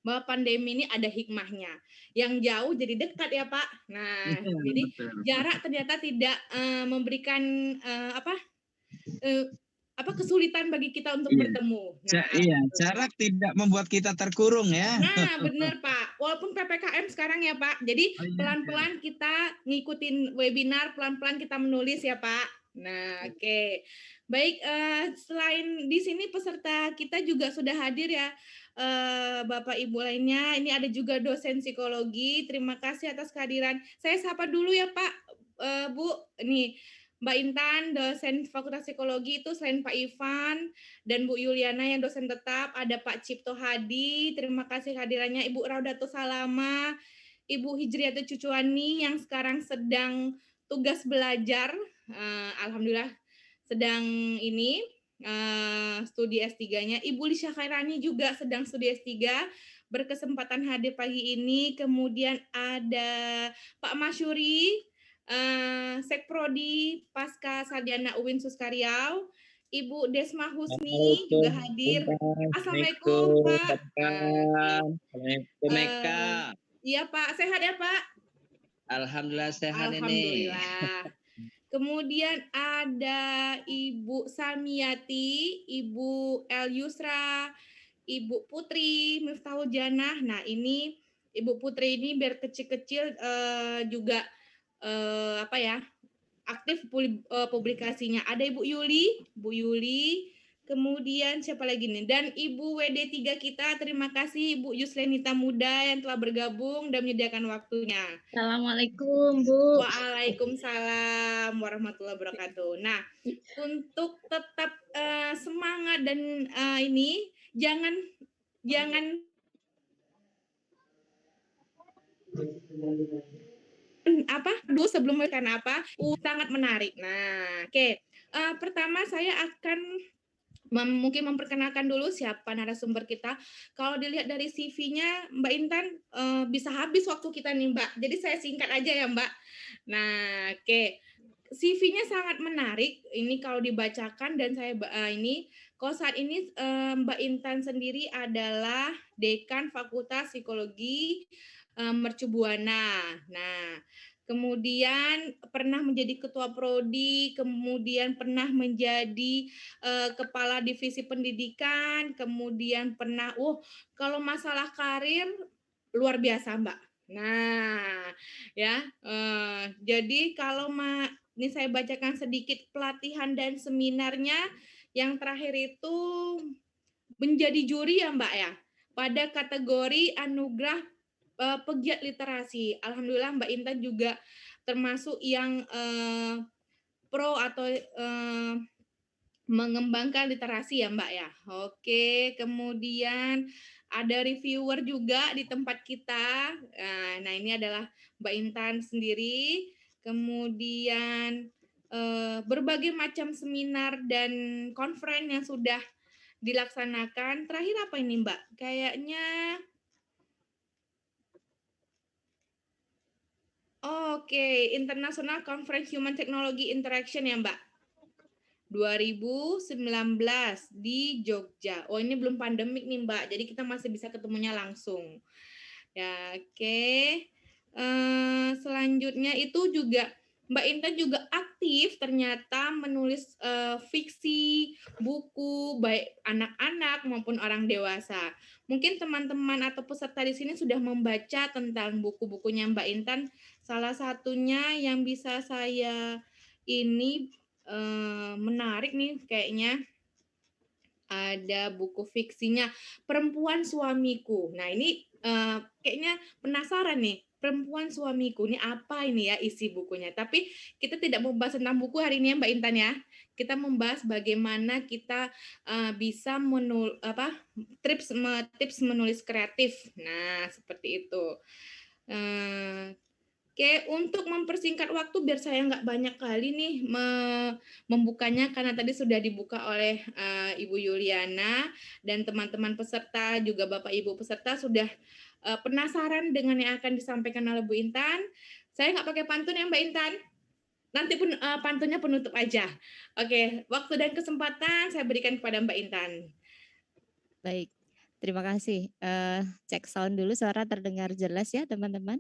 bahwa pandemi ini ada hikmahnya. Yang jauh jadi dekat ya Pak. Nah, Iya, jadi betul. jarak ternyata tidak memberikan eh, kesulitan bagi kita untuk Iya. bertemu. Nah, Iya, alhamdulillah. jarak tidak membuat kita terkurung ya. Nah, benar Pak. Walaupun PPKM sekarang ya Pak. Jadi Oh iya, iya. pelan-pelan kita ngikutin webinar, pelan-pelan kita menulis ya Pak. Nah, oke. Baik, selain di sini peserta kita juga sudah hadir ya, Bapak Ibu lainnya. Ini ada juga dosen psikologi. Terima kasih atas kehadiran. Saya sapa dulu ya Pak, Bu. Nih, Mbak Intan, dosen Fakultas Psikologi itu selain Pak Ivan, dan Bu Yuliana yang dosen tetap, ada Pak Cipto Hadi, terima kasih kehadirannya, Ibu Raudatul Salama, Ibu Hijriatul Cucuani yang sekarang sedang tugas belajar, alhamdulillah sedang ini studi S3-nya, Ibu Lisha Khairani juga sedang studi S3, berkesempatan hadir pagi ini, kemudian ada Pak Masyuri, Sekprodi Pasca Sarjana UIN Suskaryau, Ibu Desma Husni juga hadir. Assalamualaikum Pak. Assalamualaikum Eka. Iya Pak, sehat ya Pak? Alhamdulillah sehat ini. Alhamdulillah. Kemudian ada Ibu Samiati, Ibu El Yusra, Ibu Putri Miftahul Janah. Nah ini Ibu Putri ini biar kecil-kecil juga aktif publikasinya. Ada Ibu Yuli, kemudian siapa lagi nih? Dan Ibu WD3 kita, terima kasih Ibu Yuslenita Muda yang telah bergabung dan menyediakan waktunya. Assalamualaikum Bu. Waalaikumsalam warahmatullahi wabarakatuh. Nah, untuk tetap semangat dan ini jangan dulu sebelum karena sangat menarik. Nah, oke. Pertama saya akan mungkin memperkenalkan dulu siapa narasumber kita. Kalau dilihat dari CV-nya Mbak Intan bisa habis waktu kita nih Mbak. Jadi saya singkat aja ya Mbak. Nah, oke. CV-nya sangat menarik. Ini kalau dibacakan dan saya ini kalau saat ini Mbak Intan sendiri adalah Dekan Fakultas Psikologi Mercu Buana. Nah, kemudian pernah menjadi ketua prodi, kemudian pernah menjadi kepala divisi pendidikan, kemudian pernah kalau masalah karir luar biasa, Mbak. Nah, ya, jadi kalau ini saya bacakan sedikit pelatihan dan seminarnya yang terakhir itu menjadi juri ya, Mbak ya, pada kategori anugerah pegiat literasi. Alhamdulillah Mbak Intan juga termasuk yang pro atau mengembangkan literasi ya Mbak ya. Oke, kemudian ada reviewer juga di tempat kita. Nah ini adalah Mbak Intan sendiri. Kemudian berbagai macam seminar dan konferensi yang sudah dilaksanakan. Terakhir apa ini Mbak? Kayaknya Oke, International Conference Human Technology Interaction ya Mbak. 2019 di Jogja. Oh ini belum pandemik nih Mbak, jadi kita masih bisa ketemunya langsung. Ya oke. Selanjutnya itu juga Mbak Intan juga aktif ternyata menulis fiksi, buku, baik anak-anak maupun orang dewasa. Mungkin teman-teman atau peserta di sini sudah membaca tentang buku-bukunya Mbak Intan. Salah satunya yang bisa saya ini menarik nih kayaknya ada buku fiksinya Perempuan Suamiku. Nah ini kayaknya penasaran nih Perempuan Suamiku ini apa ini ya isi bukunya. Tapi kita tidak membahas tentang buku hari ini ya Mbak Intan ya. Kita membahas bagaimana kita bisa tips menulis kreatif. Nah seperti itu. Oke, untuk mempersingkat waktu biar saya nggak banyak kali nih membukanya karena tadi sudah dibuka oleh Ibu Yuliana dan teman-teman peserta juga Bapak Ibu peserta sudah penasaran dengan yang akan disampaikan oleh Bu Intan. Saya nggak pakai pantun ya Mbak Intan. Nanti pun pantunnya penutup aja. Oke, waktu dan kesempatan saya berikan kepada Mbak Intan. Baik. terima kasih. Cek sound dulu, suara terdengar jelas ya teman-teman?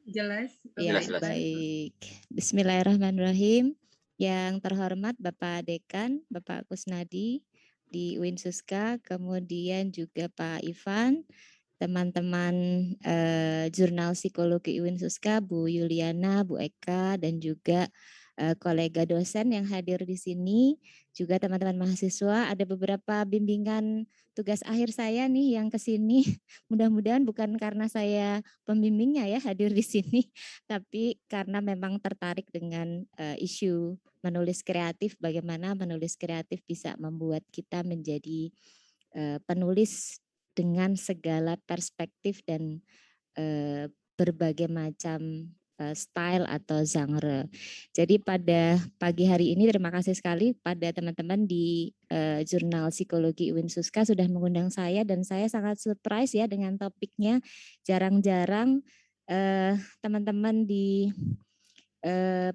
Jelas. Ya, Jelas. baik. Bismillahirrahmanirrahim. Yang terhormat Bapak Dekan, Bapak Kusnadi di UIN Suska, kemudian juga Pak Ivan, teman-teman jurnal psikologi UIN Suska, Bu Yuliana, Bu Eka, dan juga kolega dosen yang hadir di sini, juga teman-teman mahasiswa. Ada beberapa bimbingan tugas akhir saya nih yang ke sini. Mudah-mudahan bukan karena saya pembimbingnya ya hadir di sini, tapi karena memang tertarik dengan isu menulis kreatif, bagaimana menulis kreatif bisa membuat kita menjadi penulis dengan segala perspektif dan berbagai macam style atau genre. Jadi pada pagi hari ini terima kasih sekali pada teman-teman di jurnal psikologi UIN Suska sudah mengundang saya dan saya sangat surprise ya dengan topiknya. Jarang-jarang teman-teman di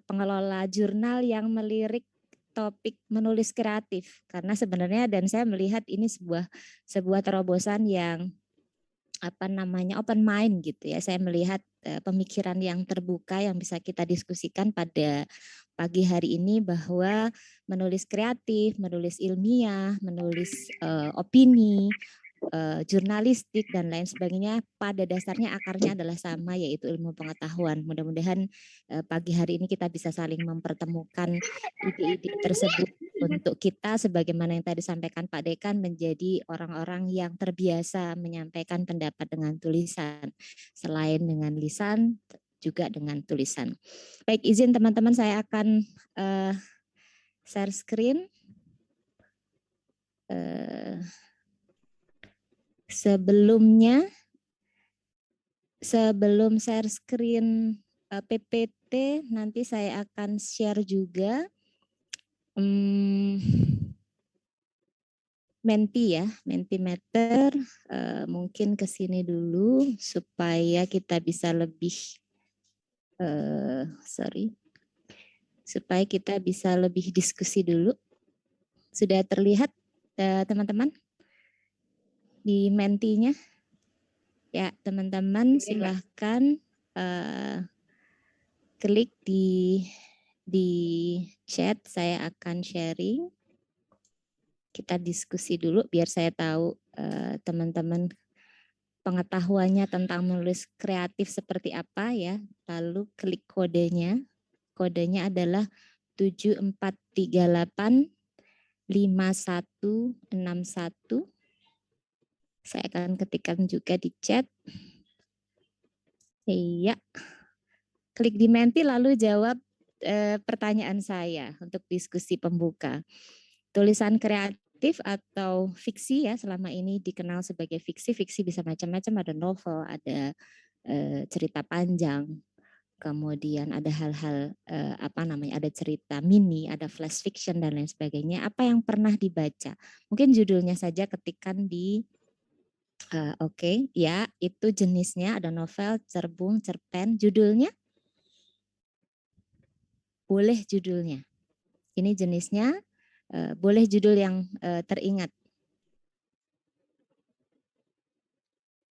pengelola jurnal yang melirik topik menulis kreatif karena sebenarnya dan saya melihat ini sebuah terobosan yang open mind gitu ya. Saya melihat pemikiran yang terbuka yang bisa kita diskusikan pada pagi hari ini bahwa menulis kreatif, menulis ilmiah, menulis opini, jurnalistik dan lain sebagainya pada dasarnya akarnya adalah sama yaitu ilmu pengetahuan. Mudah-mudahan pagi hari ini kita bisa saling mempertemukan ide-ide tersebut untuk kita sebagaimana yang tadi disampaikan Pak Dekan menjadi orang-orang yang terbiasa menyampaikan pendapat dengan tulisan selain dengan lisan juga dengan tulisan. Baik, izin teman-teman saya akan share screen. Sebelum share screen PPT nanti saya akan share juga Mentimeter, mungkin ke sini dulu supaya kita bisa lebih supaya kita bisa lebih diskusi dulu. Sudah terlihat teman-teman di Mentinya? Ya, teman-teman silahkan klik di chat, saya akan sharing. Kita diskusi dulu biar saya tahu teman-teman pengetahuannya tentang menulis kreatif seperti apa ya. Lalu klik kodenya. Kodenya adalah 74385161. Saya akan ketikkan juga di chat. Iya. Klik di Menti lalu jawab pertanyaan saya untuk diskusi pembuka. Tulisan kreatif atau fiksi ya selama ini dikenal sebagai fiksi. Fiksi bisa macam-macam, ada novel, ada cerita panjang. Kemudian ada hal-hal ada cerita mini, ada flash fiction dan lain sebagainya. Apa yang pernah dibaca? Mungkin judulnya saja ketikkan di Oke, ya itu jenisnya ada novel, cerbung, cerpen. Judulnya? Boleh judulnya. Ini jenisnya, boleh judul yang teringat.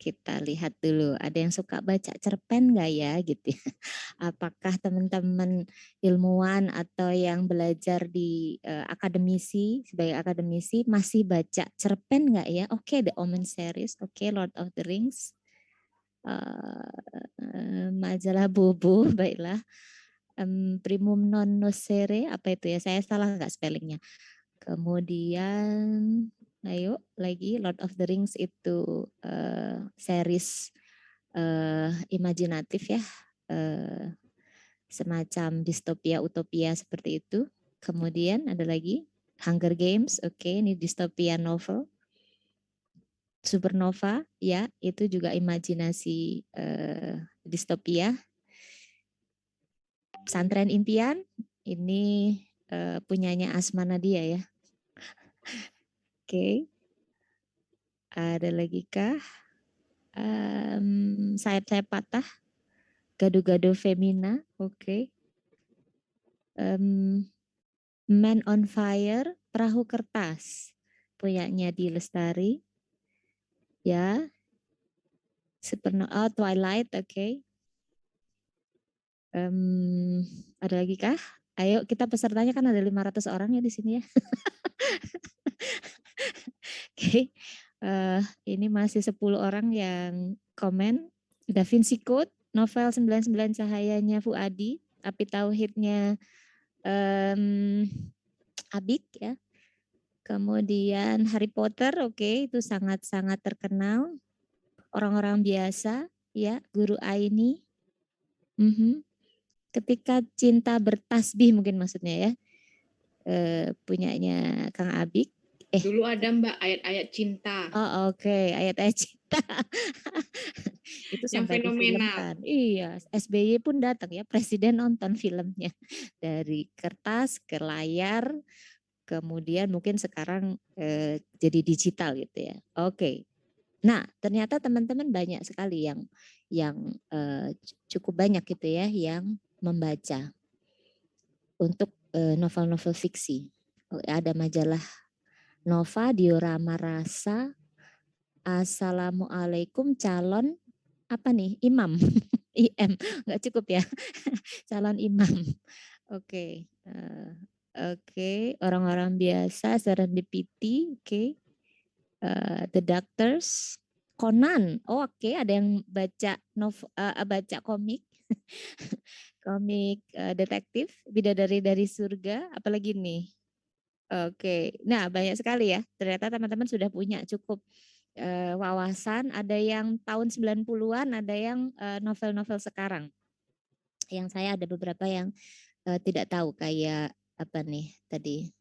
Kita lihat dulu, ada yang suka baca cerpen nggak ya gitu ya. Apakah teman-teman ilmuwan atau yang belajar di akademisi, sebagai akademisi masih baca cerpen nggak ya? Oke, The Omen Series, oke, Lord of the Rings, majalah Bobo, baiklah. Primum non nocere, apa itu ya? Saya salah nggak spellingnya. Kemudian ayo lagi Lord of the Rings itu series imajinatif ya, semacam distopia utopia seperti itu. Kemudian ada lagi Hunger Games, oke, ini distopia novel. Supernova ya, itu juga imajinasi distopia. Pesantren Impian ini punyanya Asma Nadia ya. Oke. Ada lagi kah? Sayap-sayap patah. Gado-gado Femina. Oke. Man on Fire. Perahu Kertas. Punyanya Di Lestari. Ya, Twilight, oke. Ada lagi kah? Ayo kita pesertanya kan ada 500 orang ya di sini ya. Oke, ini masih 10 orang yang komen. Da Vinci Code, novel 99 Cahayanya Fuadi, Api Tauhidnya Abik ya. Kemudian Harry Potter, oke, itu sangat-sangat terkenal. Orang-orang biasa, ya, Guru Aini. Ketika Cinta Bertasbih mungkin maksudnya ya. Punyanya Kang Abik. Dulu ada Mbak ayat-ayat cinta. Oh oke, ayat-ayat cinta. Itu Yang sampai fenomenal. difilmkan. Iya, SBY pun datang ya, presiden nonton filmnya. Dari kertas ke layar, kemudian mungkin sekarang jadi digital gitu ya. Oke. Nah, ternyata teman-teman banyak sekali yang cukup banyak gitu ya yang membaca untuk novel-novel fiksi. Ada majalah Nova, Diorama Rasa, Assalamualaikum calon apa nih? Imam. IM, nggak cukup ya. Calon imam. Oke. Oke, orang-orang biasa, serendipity, oke. The Doctors, Conan. Oh, oke, ada yang baca baca komik. Komik detektif, Bidadari dari Surga, apalagi nih? Oke, nah banyak sekali ya. Ternyata teman-teman sudah punya cukup wawasan. Ada yang tahun 90-an, ada yang novel-novel sekarang. Yang saya ada beberapa yang tidak tahu kayak apa nih tadi.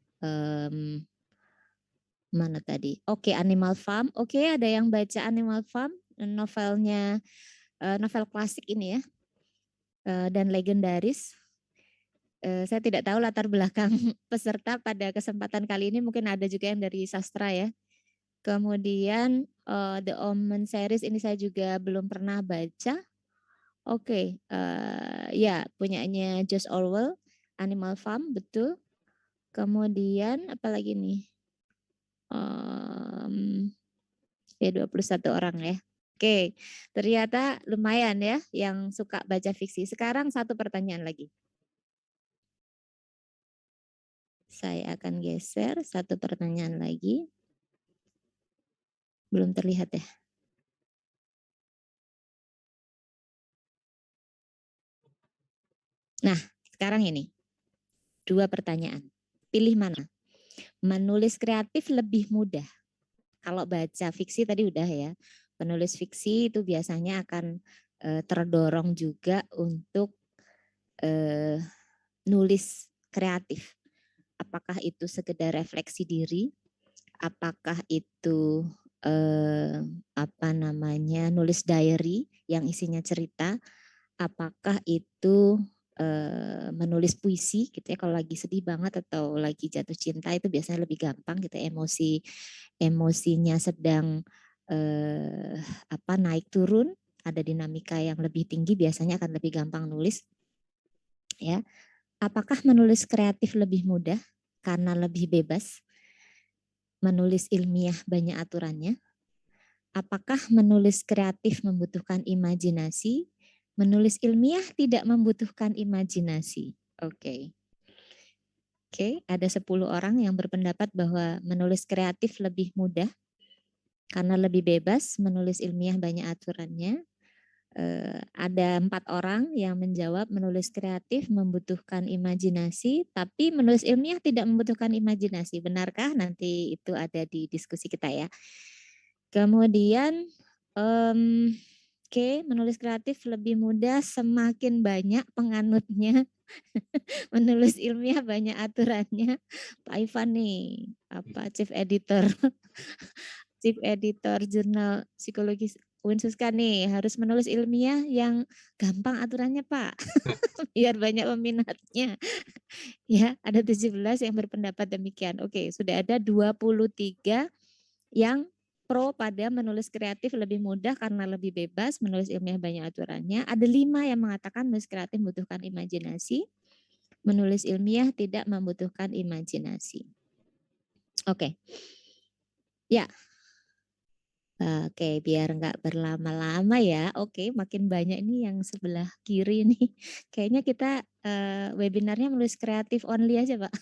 Mana tadi? Oke, Animal Farm. Oke, ada yang baca Animal Farm, novelnya novel klasik ini ya. Dan legendaris. Saya tidak tahu latar belakang peserta pada kesempatan kali ini, mungkin ada juga yang dari sastra ya. Kemudian The Omen series ini saya juga belum pernah baca. Oke, ya punyanya George Orwell, Animal Farm, betul. Kemudian apalagi nih? Ya 21 orang ya. Oke, ternyata lumayan ya yang suka baca fiksi. Sekarang satu pertanyaan lagi. Saya akan geser satu pertanyaan lagi. Belum terlihat ya. Nah, sekarang ini. 2 pertanyaan. Pilih mana? Menulis kreatif lebih mudah. Kalau baca fiksi tadi udah ya. Penulis fiksi itu biasanya akan terdorong juga untuk nulis kreatif. Apakah itu sekedar refleksi diri? Apakah itu nulis diary yang isinya cerita? Apakah itu menulis puisi gitu ya, kalau lagi sedih banget atau lagi jatuh cinta itu biasanya lebih gampang gitu, emosinya sedang naik turun, ada dinamika yang lebih tinggi, biasanya akan lebih gampang nulis ya. Apakah menulis kreatif lebih mudah karena lebih bebas? Menulis ilmiah banyak aturannya? Apakah menulis kreatif membutuhkan imajinasi? Menulis ilmiah tidak membutuhkan imajinasi. Oke. Oke, ada 10 orang yang berpendapat bahwa menulis kreatif lebih mudah karena lebih bebas, menulis ilmiah banyak aturannya. Ada 4 orang yang menjawab menulis kreatif membutuhkan imajinasi, tapi menulis ilmiah tidak membutuhkan imajinasi. Benarkah? Nanti itu ada di diskusi kita ya. Kemudian, menulis kreatif lebih mudah semakin banyak penganutnya. Menulis ilmiah banyak aturannya. Pak Ivan nih, Chief Editor, Chief Editor Jurnal Psikologi Unsuska nih, harus menulis ilmiah yang gampang aturannya Pak, biar banyak peminatnya. Ya, ada 17 yang berpendapat demikian. Oke, sudah ada 23 yang pro pada menulis kreatif lebih mudah karena lebih bebas, menulis ilmiah banyak aturannya. Ada 5 yang mengatakan menulis kreatif membutuhkan imajinasi, menulis ilmiah tidak membutuhkan imajinasi. Oke. Ya. Oke, biar nggak berlama-lama ya. Oke, makin banyak ini yang sebelah kiri nih. Kayaknya kita webinarnya menulis kreatif only aja, Pak.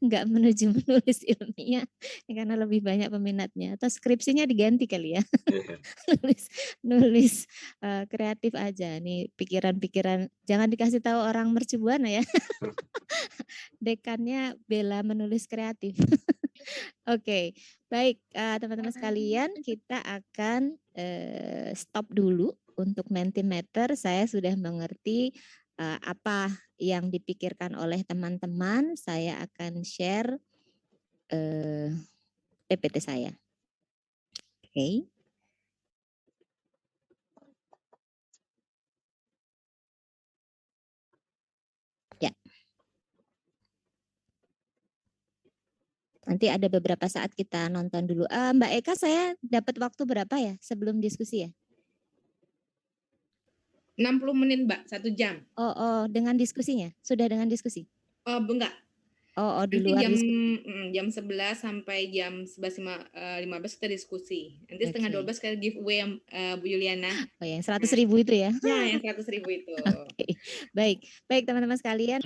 Nggak menuju menulis ilmiah, karena lebih banyak peminatnya. Atau skripsinya diganti kali ya. nulis nulis kreatif aja. Nih pikiran-pikiran, jangan dikasih tahu orang mercubuana ya. Dekannya bela menulis kreatif. Oke, baik teman-teman sekalian, kita akan stop dulu untuk Mentimeter. Saya sudah mengerti apa yang dipikirkan oleh teman-teman. Saya akan share PPT saya. Oke. Ya. Nanti ada beberapa saat kita nonton dulu. Mbak Eka, saya dapat waktu berapa ya sebelum diskusi ya? 60 menit, Mbak, 1 jam. Oh, dengan diskusinya? Sudah dengan diskusi? Enggak. Oh, di Nanti luar jam diskusi. jam 11 sampai jam 11.15 kita diskusi. Nanti setengah 12 kita giveaway Bu Yuliana. Oh, yang 100.000 itu ya? Ya, yang 100.000 itu. Oke. Baik teman-teman sekalian,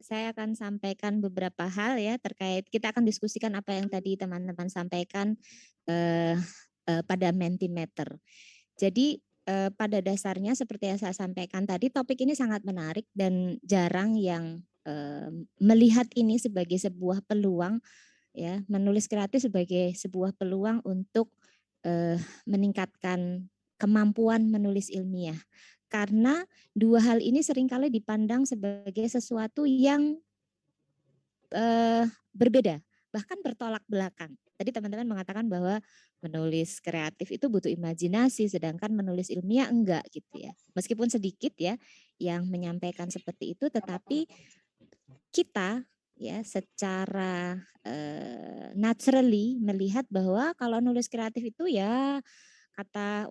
saya akan sampaikan beberapa hal ya terkait, kita akan diskusikan apa yang tadi teman-teman sampaikan pada Mentimeter. Jadi pada dasarnya seperti yang saya sampaikan tadi, topik ini sangat menarik dan jarang yang melihat ini sebagai sebuah peluang ya, menulis kreatif sebagai sebuah peluang untuk meningkatkan kemampuan menulis ilmiah. Karena dua hal ini seringkali dipandang sebagai sesuatu yang berbeda, bahkan bertolak belakang. Tadi teman-teman mengatakan bahwa menulis kreatif itu butuh imajinasi, sedangkan menulis ilmiah enggak gitu ya. Meskipun sedikit ya yang menyampaikan seperti itu, tetapi kita ya secara naturally melihat bahwa kalau nulis kreatif itu ya kata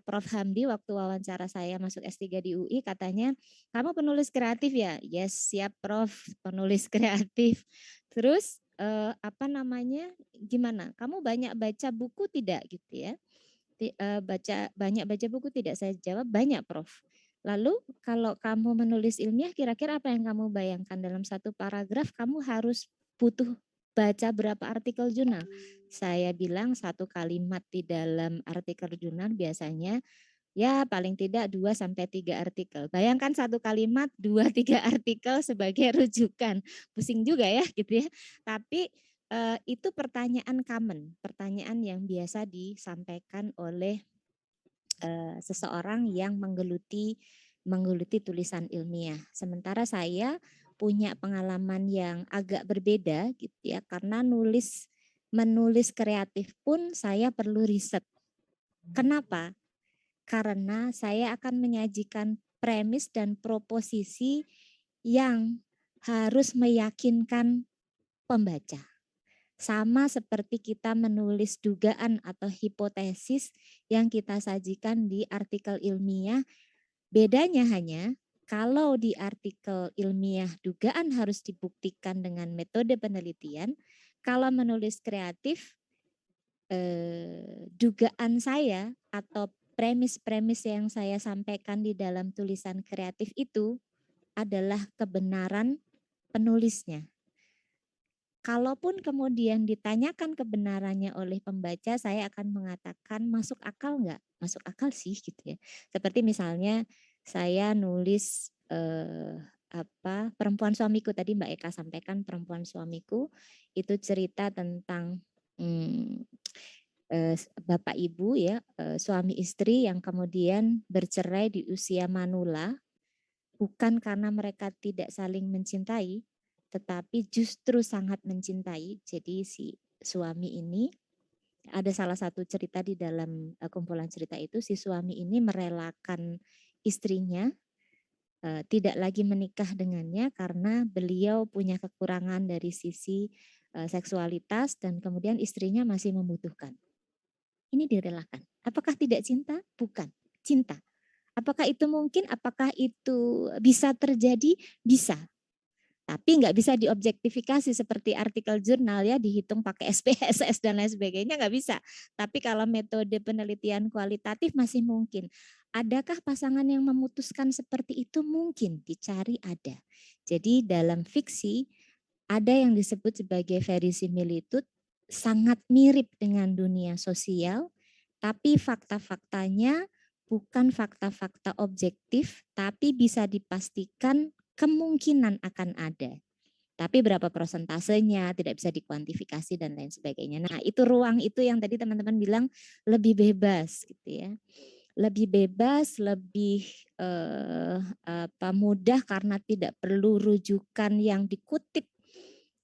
Prof Hamdi waktu wawancara saya masuk S3 di UI, katanya kamu penulis kreatif ya? Yes, siap Prof, penulis kreatif. Terus gimana? Kamu banyak baca buku tidak gitu ya? Banyak baca buku tidak? Saya jawab banyak Prof. Lalu kalau kamu menulis ilmiah, kira-kira apa yang kamu bayangkan dalam satu paragraf? Kamu harus butuh baca berapa artikel jurnal? Saya bilang satu kalimat di dalam artikel jurnal biasanya ya paling tidak 2-3 artikel. Bayangkan satu kalimat 2-3 artikel sebagai rujukan. Pusing juga ya gitu ya. Tapi itu pertanyaan common, pertanyaan yang biasa disampaikan oleh seseorang yang menggeluti tulisan ilmiah. Sementara saya punya pengalaman yang agak berbeda gitu ya, karena menulis kreatif pun saya perlu riset. Kenapa? Karena saya akan menyajikan premis dan proposisi yang harus meyakinkan pembaca. Sama seperti kita menulis dugaan atau hipotesis yang kita sajikan di artikel ilmiah, bedanya hanya kalau di artikel ilmiah dugaan harus dibuktikan dengan metode penelitian, kalau menulis kreatif dugaan saya atau premis-premis yang saya sampaikan di dalam tulisan kreatif itu adalah kebenaran penulisnya. Kalaupun kemudian ditanyakan kebenarannya oleh pembaca, saya akan mengatakan masuk akal nggak? Masuk akal sih gitu ya. Seperti misalnya saya nulis perempuan suamiku, tadi Mbak Eka sampaikan perempuan suamiku, itu cerita tentang bapak ibu ya, suami istri yang kemudian bercerai di usia manula, bukan karena mereka tidak saling mencintai, tetapi justru sangat mencintai. Jadi si suami ini, ada salah satu cerita di dalam kumpulan cerita itu, si suami ini merelakan istrinya tidak lagi menikah dengannya karena beliau punya kekurangan dari sisi seksualitas dan kemudian istrinya masih membutuhkan. Ini direlakan. Apakah tidak cinta? Bukan, cinta. Apakah itu mungkin? Apakah itu bisa terjadi? Bisa. Tapi nggak bisa diobjektifikasi seperti artikel jurnal ya, dihitung pakai SPSS dan lain sebagainya, nggak bisa. Tapi kalau metode penelitian kualitatif masih mungkin. Adakah pasangan yang memutuskan seperti itu? Mungkin, dicari ada. Jadi dalam fiksi ada yang disebut sebagai verisimilitude, sangat mirip dengan dunia sosial, tapi fakta-faktanya bukan fakta-fakta objektif, tapi bisa dipastikan kemungkinan akan ada. Tapi berapa persentasenya tidak bisa dikuantifikasi dan lain sebagainya. Nah, itu ruang itu yang tadi teman-teman bilang lebih bebas gitu ya. Lebih bebas, lebih mudah karena tidak perlu rujukan yang dikutip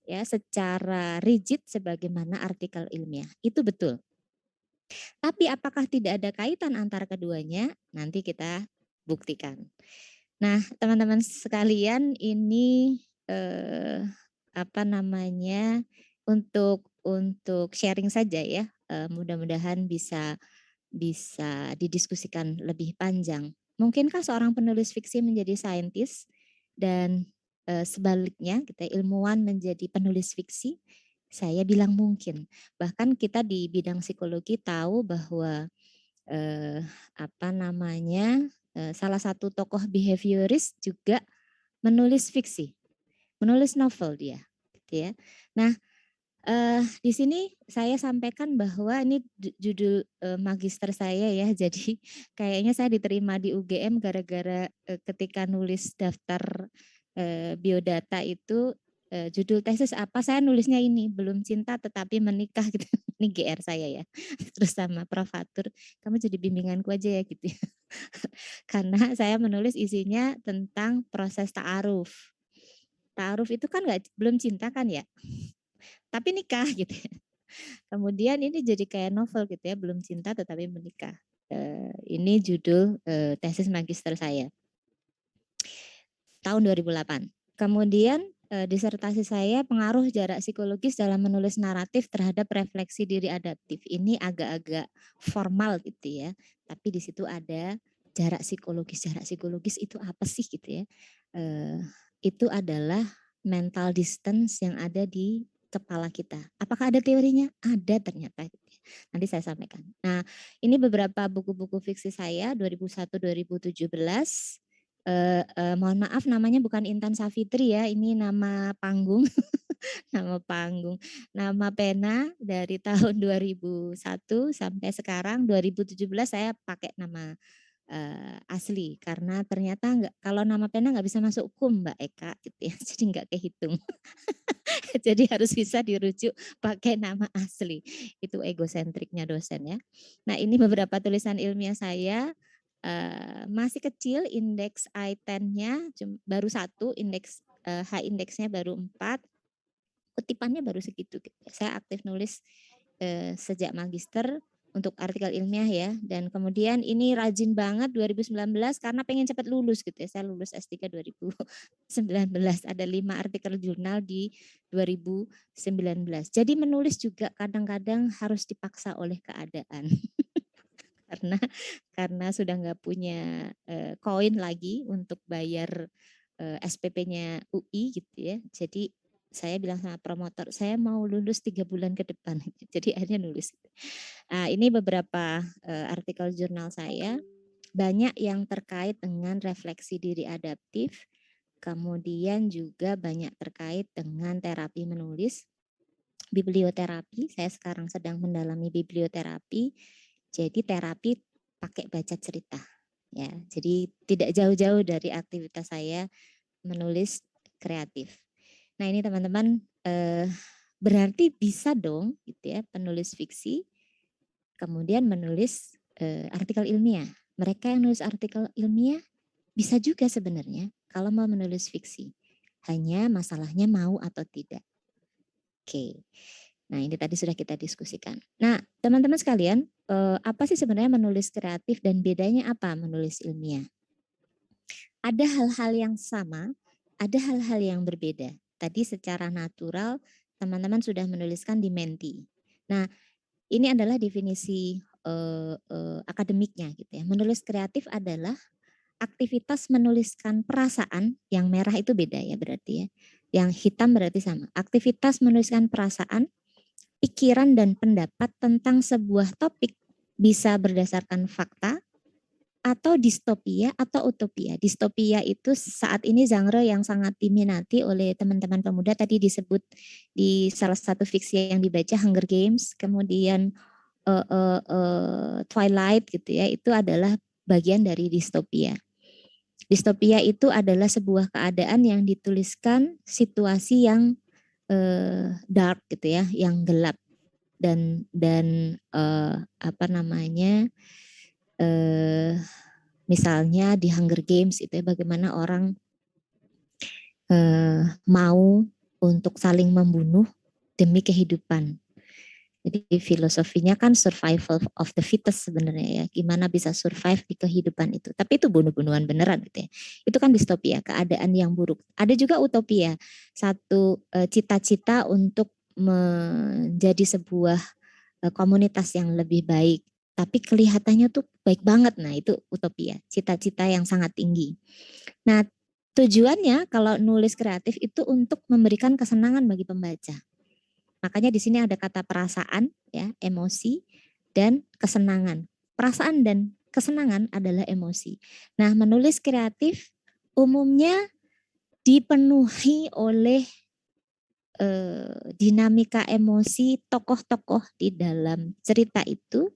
ya secara rigid sebagaimana artikel ilmiah. Itu betul. Tapi apakah tidak ada kaitan antara keduanya? Nanti kita buktikan. Nah, teman-teman sekalian, ini untuk sharing saja ya. Mudah-mudahan bisa didiskusikan lebih panjang. Mungkinkah seorang penulis fiksi menjadi saintis dan sebaliknya, kita ilmuwan menjadi penulis fiksi? Saya bilang mungkin. Bahkan kita di bidang psikologi tahu bahwa salah satu tokoh behavioris juga menulis fiksi, menulis novel dia, gitu ya. Nah, di sini saya sampaikan bahwa ini judul magister saya ya, jadi kayaknya saya diterima di UGM gara-gara ketika nulis daftar biodata itu judul tesis apa, saya nulisnya ini, belum cinta tetapi menikah gitu. Ini GR saya ya. Terus sama Prof. Fatur, kamu jadi bimbinganku aja ya gitu ya. Karena saya menulis isinya tentang proses ta'aruf. Ta'aruf itu kan belum cinta kan ya, tapi nikah gitu ya. Kemudian ini jadi kayak novel gitu ya, belum cinta tetapi menikah. Ini judul tesis magister saya tahun 2008. Kemudian disertasi saya pengaruh jarak psikologis dalam menulis naratif terhadap refleksi diri adaptif. Ini agak-agak formal gitu ya, tapi di situ ada jarak psikologis. Jarak psikologis itu apa sih gitu ya? Itu adalah mental distance yang ada di kepala kita. Apakah ada teorinya? Ada ternyata. Nanti saya sampaikan. Nah, ini beberapa buku-buku fiksi saya 2001-2017. Mohon maaf namanya bukan Intan Safitri ya, ini nama panggung. Nama panggung. Nama pena dari tahun 2001 sampai sekarang 2017 saya pakai nama asli karena ternyata kalau nama pena nggak bisa masuk Mbak Eka gitu ya, jadi nggak kehitung. Jadi harus bisa dirujuk pakai nama asli. Itu egosentriknya dosen ya. Nah, ini beberapa tulisan ilmiah saya. Masih kecil, indeks I10-nya baru 1, indeks H indeksnya baru 4, kutipannya baru segitu. Saya aktif nulis sejak magister untuk artikel ilmiah ya, dan kemudian ini rajin banget 2019 karena pengen cepat lulus gitu ya. Saya lulus S3 2019, ada 5 artikel jurnal di 2019. Jadi menulis juga kadang-kadang harus dipaksa oleh keadaan. karena sudah nggak punya koin lagi untuk bayar SPP-nya UI gitu ya. Jadi saya bilang sama promotor, saya mau lulus 3 bulan ke depan. Jadi akhirnya nulis. Nah, ini beberapa artikel jurnal saya. Banyak yang terkait dengan refleksi diri adaptif. Kemudian juga banyak terkait dengan terapi menulis. Biblioterapi, saya sekarang sedang mendalami biblioterapi. Jadi terapi pakai baca cerita ya. Jadi tidak jauh-jauh dari aktivitas saya menulis kreatif. Nah, ini teman-teman berarti bisa dong gitu ya, penulis fiksi kemudian menulis artikel ilmiah. Mereka yang nulis artikel ilmiah bisa juga sebenarnya kalau mau menulis fiksi. Hanya masalahnya mau atau tidak. Oke. Nah, ini tadi sudah kita diskusikan. Nah, teman-teman sekalian, apa sih sebenarnya menulis kreatif dan bedanya apa menulis ilmiah? Ada hal-hal yang sama, ada hal-hal yang berbeda. Tadi secara natural teman-teman sudah menuliskan di Menti. Nah, ini adalah definisi akademiknya gitu ya. Menulis kreatif adalah aktivitas menuliskan perasaan, yang merah itu beda ya berarti ya. Yang hitam berarti sama. Aktivitas menuliskan perasaan, pikiran, dan pendapat tentang sebuah topik bisa berdasarkan fakta, atau distopia atau utopia. Distopia itu saat ini genre yang sangat diminati oleh teman-teman pemuda. Tadi disebut di salah satu fiksi yang dibaca Hunger Games, kemudian Twilight gitu ya. Itu adalah bagian dari distopia. Distopia itu adalah sebuah keadaan yang dituliskan situasi yang dark gitu ya, yang gelap dan apa namanya? Misalnya di Hunger Games itu ya, bagaimana orang mau untuk saling membunuh demi kehidupan. Jadi filosofinya kan survival of the fittest sebenarnya ya, gimana bisa survive di kehidupan itu. Tapi itu bunuh-bunuhan beneran gitu ya. Itu kan distopia, keadaan yang buruk. Ada juga utopia, satu cita-cita untuk menjadi sebuah komunitas yang lebih baik. Tapi kelihatannya tuh baik banget. Nah itu utopia, cita-cita yang sangat tinggi. Nah tujuannya kalau nulis kreatif itu untuk memberikan kesenangan bagi pembaca. Makanya di sini ada kata perasaan, ya, emosi dan kesenangan. Perasaan dan kesenangan adalah emosi. Nah menulis kreatif umumnya dipenuhi oleh dinamika emosi tokoh-tokoh di dalam cerita itu.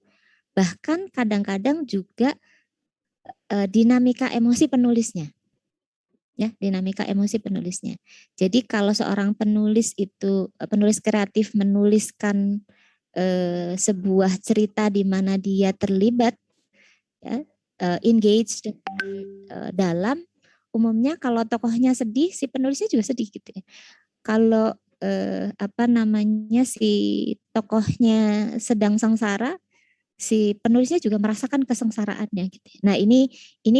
Bahkan kadang-kadang juga dinamika emosi penulisnya. Ya, dinamika emosi penulisnya. Jadi kalau seorang penulis itu, penulis kreatif menuliskan sebuah cerita di mana dia terlibat, ya, engaged dalam, umumnya kalau tokohnya sedih, si penulisnya juga sedih gitu ya. Kalau apa namanya si tokohnya sedang sengsara, si penulisnya juga merasakan kesengsaraannya gitu. Nah, ini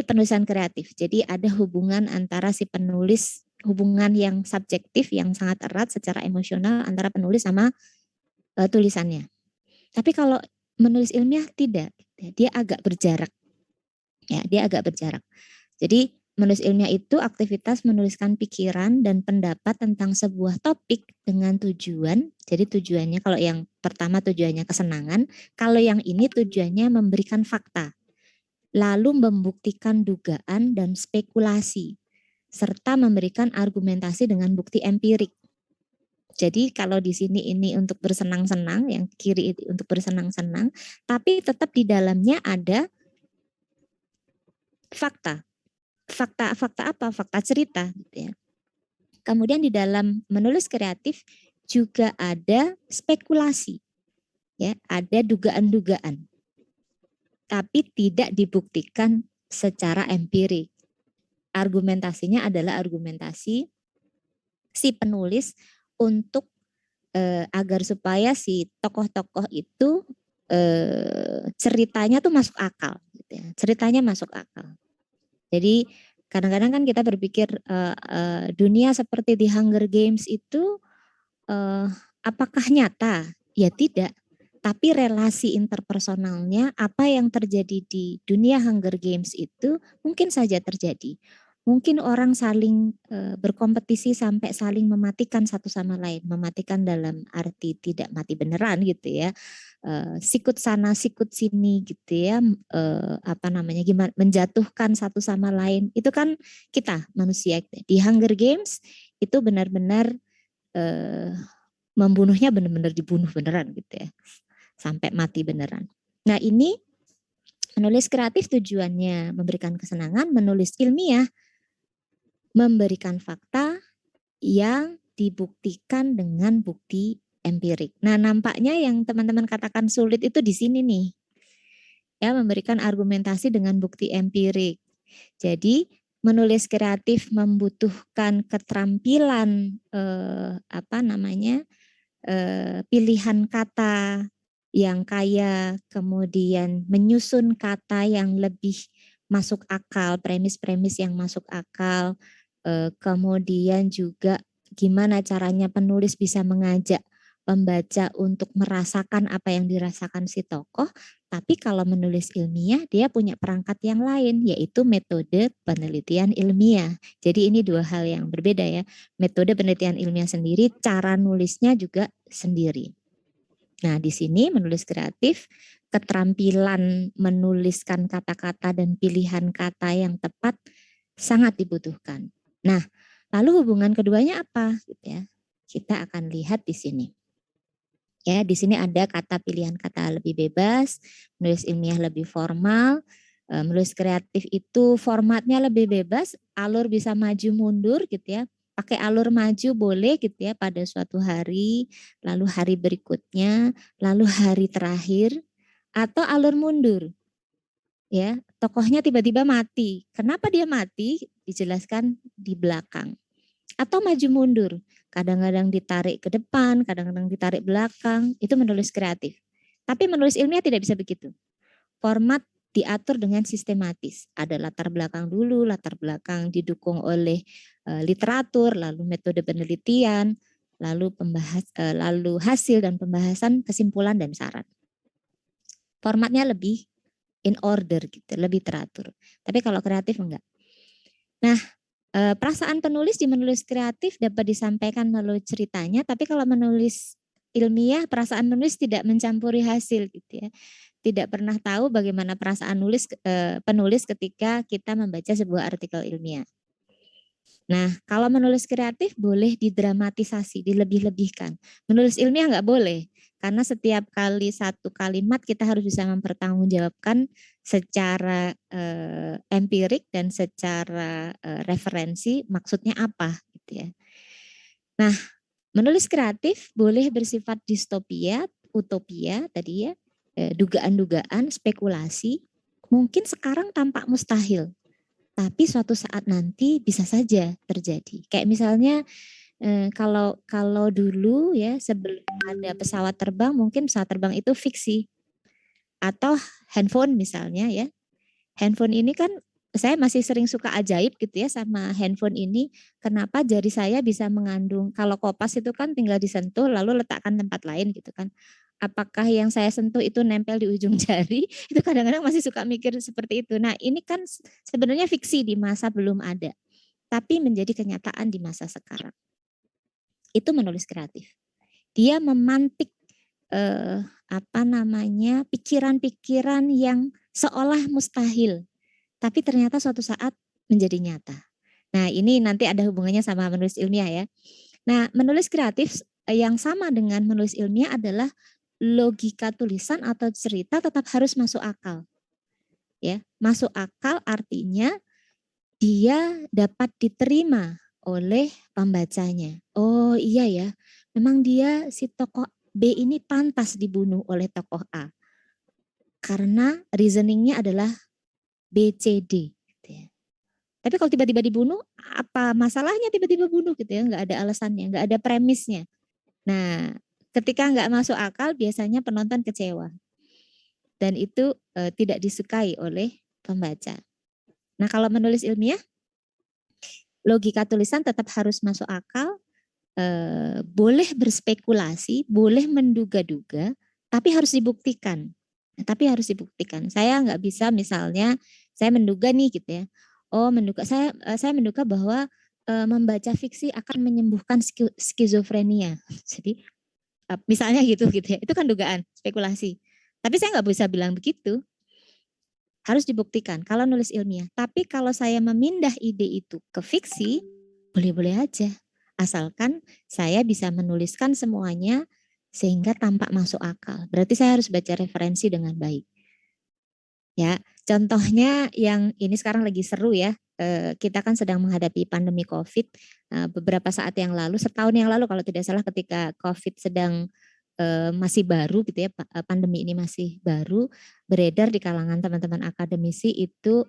penulisan kreatif. Jadi ada hubungan antara si penulis, hubungan yang subjektif yang sangat erat secara emosional antara penulis sama tulisannya. Tapi kalau menulis ilmiah tidak, dia agak berjarak. Ya, dia agak berjarak. Jadi menulis ilmiah itu aktivitas menuliskan pikiran dan pendapat tentang sebuah topik dengan tujuan. Jadi tujuannya kalau yang pertama tujuannya kesenangan, kalau yang ini tujuannya memberikan fakta. Lalu membuktikan dugaan dan spekulasi serta memberikan argumentasi dengan bukti empirik. Jadi kalau di sini ini untuk bersenang-senang, yang kiri itu untuk bersenang-senang, tapi tetap di dalamnya ada fakta. Fakta apa? Fakta cerita gitu ya. Kemudian di dalam menulis kreatif juga ada spekulasi. Ya, ada dugaan-dugaan. Tapi tidak dibuktikan secara empirik. Argumentasinya adalah argumentasi si penulis untuk agar supaya si tokoh-tokoh itu ceritanya tuh masuk akal gitu ya. Ceritanya masuk akal. Jadi kadang-kadang kan kita berpikir dunia seperti di Hunger Games itu apakah nyata? Ya tidak. Tapi relasi interpersonalnya, apa yang terjadi di dunia Hunger Games itu mungkin saja terjadi. Mungkin orang saling berkompetisi sampai saling mematikan satu sama lain. Mematikan dalam arti tidak mati beneran gitu ya. Sikut sana sikut sini gitu ya, apa namanya, gimana menjatuhkan satu sama lain, itu kan kita manusia gitu. Di Hunger Games itu benar-benar membunuhnya benar-benar dibunuh beneran gitu ya, sampai mati beneran. Nah ini menulis kreatif tujuannya memberikan kesenangan, menulis ilmiah memberikan fakta yang dibuktikan dengan bukti empirik. Nah, nampaknya yang teman-teman katakan sulit itu di sini nih. Ya, memberikan argumentasi dengan bukti empirik. Jadi, menulis kreatif membutuhkan keterampilan pilihan kata yang kaya, kemudian menyusun kata yang lebih masuk akal, premis-premis yang masuk akal, kemudian juga gimana caranya penulis bisa mengajak pembaca untuk merasakan apa yang dirasakan si tokoh, tapi kalau menulis ilmiah dia punya perangkat yang lain, yaitu metode penelitian ilmiah. Jadi ini dua hal yang berbeda ya. Metode penelitian ilmiah sendiri, cara nulisnya juga sendiri. Nah, di sini menulis kreatif, keterampilan menuliskan kata-kata dan pilihan kata yang tepat sangat dibutuhkan. Nah, lalu hubungan keduanya apa? Gitu ya. Kita akan lihat di sini. Ya, di sini ada kata pilihan kata lebih bebas, menulis ilmiah lebih formal, menulis kreatif itu formatnya lebih bebas, alur bisa maju mundur gitu ya. Pakai alur maju boleh gitu ya pada suatu hari, lalu hari berikutnya, lalu hari terakhir, atau alur mundur. Ya, tokohnya tiba-tiba mati. Kenapa dia mati? Dijelaskan di belakang. Atau maju mundur. Kadang-kadang ditarik ke depan, kadang-kadang ditarik belakang. Itu menulis kreatif. Tapi menulis ilmiah tidak bisa begitu. Format diatur dengan sistematis. Ada latar belakang dulu, latar belakang didukung oleh literatur, lalu metode penelitian, lalu lalu hasil dan pembahasan, kesimpulan dan syarat. Formatnya lebih in order gitu, lebih teratur. Tapi kalau kreatif enggak. Nah, perasaan penulis di menulis kreatif dapat disampaikan melalui ceritanya, tapi kalau menulis ilmiah, perasaan penulis tidak mencampuri hasil gitu ya. Tidak pernah tahu bagaimana perasaan penulis ketika kita membaca sebuah artikel ilmiah. Nah, kalau menulis kreatif boleh didramatisasi, dilebih-lebihkan. Menulis ilmiah nggak boleh, karena setiap kali satu kalimat kita harus bisa mempertanggungjawabkan secara empirik dan secara referensi maksudnya apa gitu ya. Nah, menulis kreatif boleh bersifat distopia, utopia tadi ya, dugaan-dugaan, spekulasi, mungkin sekarang tampak mustahil, tapi suatu saat nanti bisa saja terjadi. Kayak misalnya kalau dulu ya sebelum ada pesawat terbang, mungkin pesawat terbang itu fiksi. Atau handphone misalnya ya. Handphone ini kan saya masih sering suka ajaib gitu ya sama handphone ini. Kenapa jari saya bisa mengandung, kalau kopas itu kan tinggal disentuh lalu letakkan tempat lain gitu kan. Apakah yang saya sentuh itu nempel di ujung jari? Itu kadang-kadang masih suka mikir seperti itu. Nah ini kan sebenarnya fiksi di masa belum ada. Tapi menjadi kenyataan di masa sekarang. Itu menulis kreatif. Dia memantik pikiran-pikiran yang seolah mustahil, tapi ternyata suatu saat menjadi nyata. Nah ini nanti ada hubungannya sama menulis ilmiah ya. Nah menulis kreatif yang sama dengan menulis ilmiah adalah logika tulisan atau cerita tetap harus masuk akal. Ya, masuk akal artinya dia dapat diterima oleh pembacanya. Oh iya ya, memang dia si tokoh B ini pantas dibunuh oleh tokoh A. Karena reasoningnya adalah BCD. Gitu ya. Tapi kalau tiba-tiba dibunuh, apa masalahnya tiba-tiba bunuh gitu ya? Nggak ada alasannya, nggak ada premisnya. Nah, ketika nggak masuk akal, biasanya penonton kecewa. Dan itu tidak disukai oleh pembaca. Nah, kalau menulis ilmiah, logika tulisan tetap harus masuk akal, boleh berspekulasi, boleh menduga-duga, tapi harus dibuktikan. Saya nggak bisa misalnya saya menduga nih gitu ya. Oh saya menduga bahwa membaca fiksi akan menyembuhkan skizofrenia. Jadi misalnya gitu ya. Itu kan dugaan, spekulasi. Tapi saya nggak bisa bilang begitu. Harus dibuktikan kalau nulis ilmiah. Tapi kalau saya memindah ide itu ke fiksi, boleh-boleh aja. Asalkan saya bisa menuliskan semuanya sehingga tampak masuk akal. Berarti saya harus baca referensi dengan baik. Ya, contohnya yang ini sekarang lagi seru ya. Kita kan sedang menghadapi pandemi COVID. Beberapa saat yang lalu, setahun yang lalu kalau tidak salah ketika COVID sedang masih baru gitu ya, pandemi ini masih baru, beredar di kalangan teman-teman akademisi itu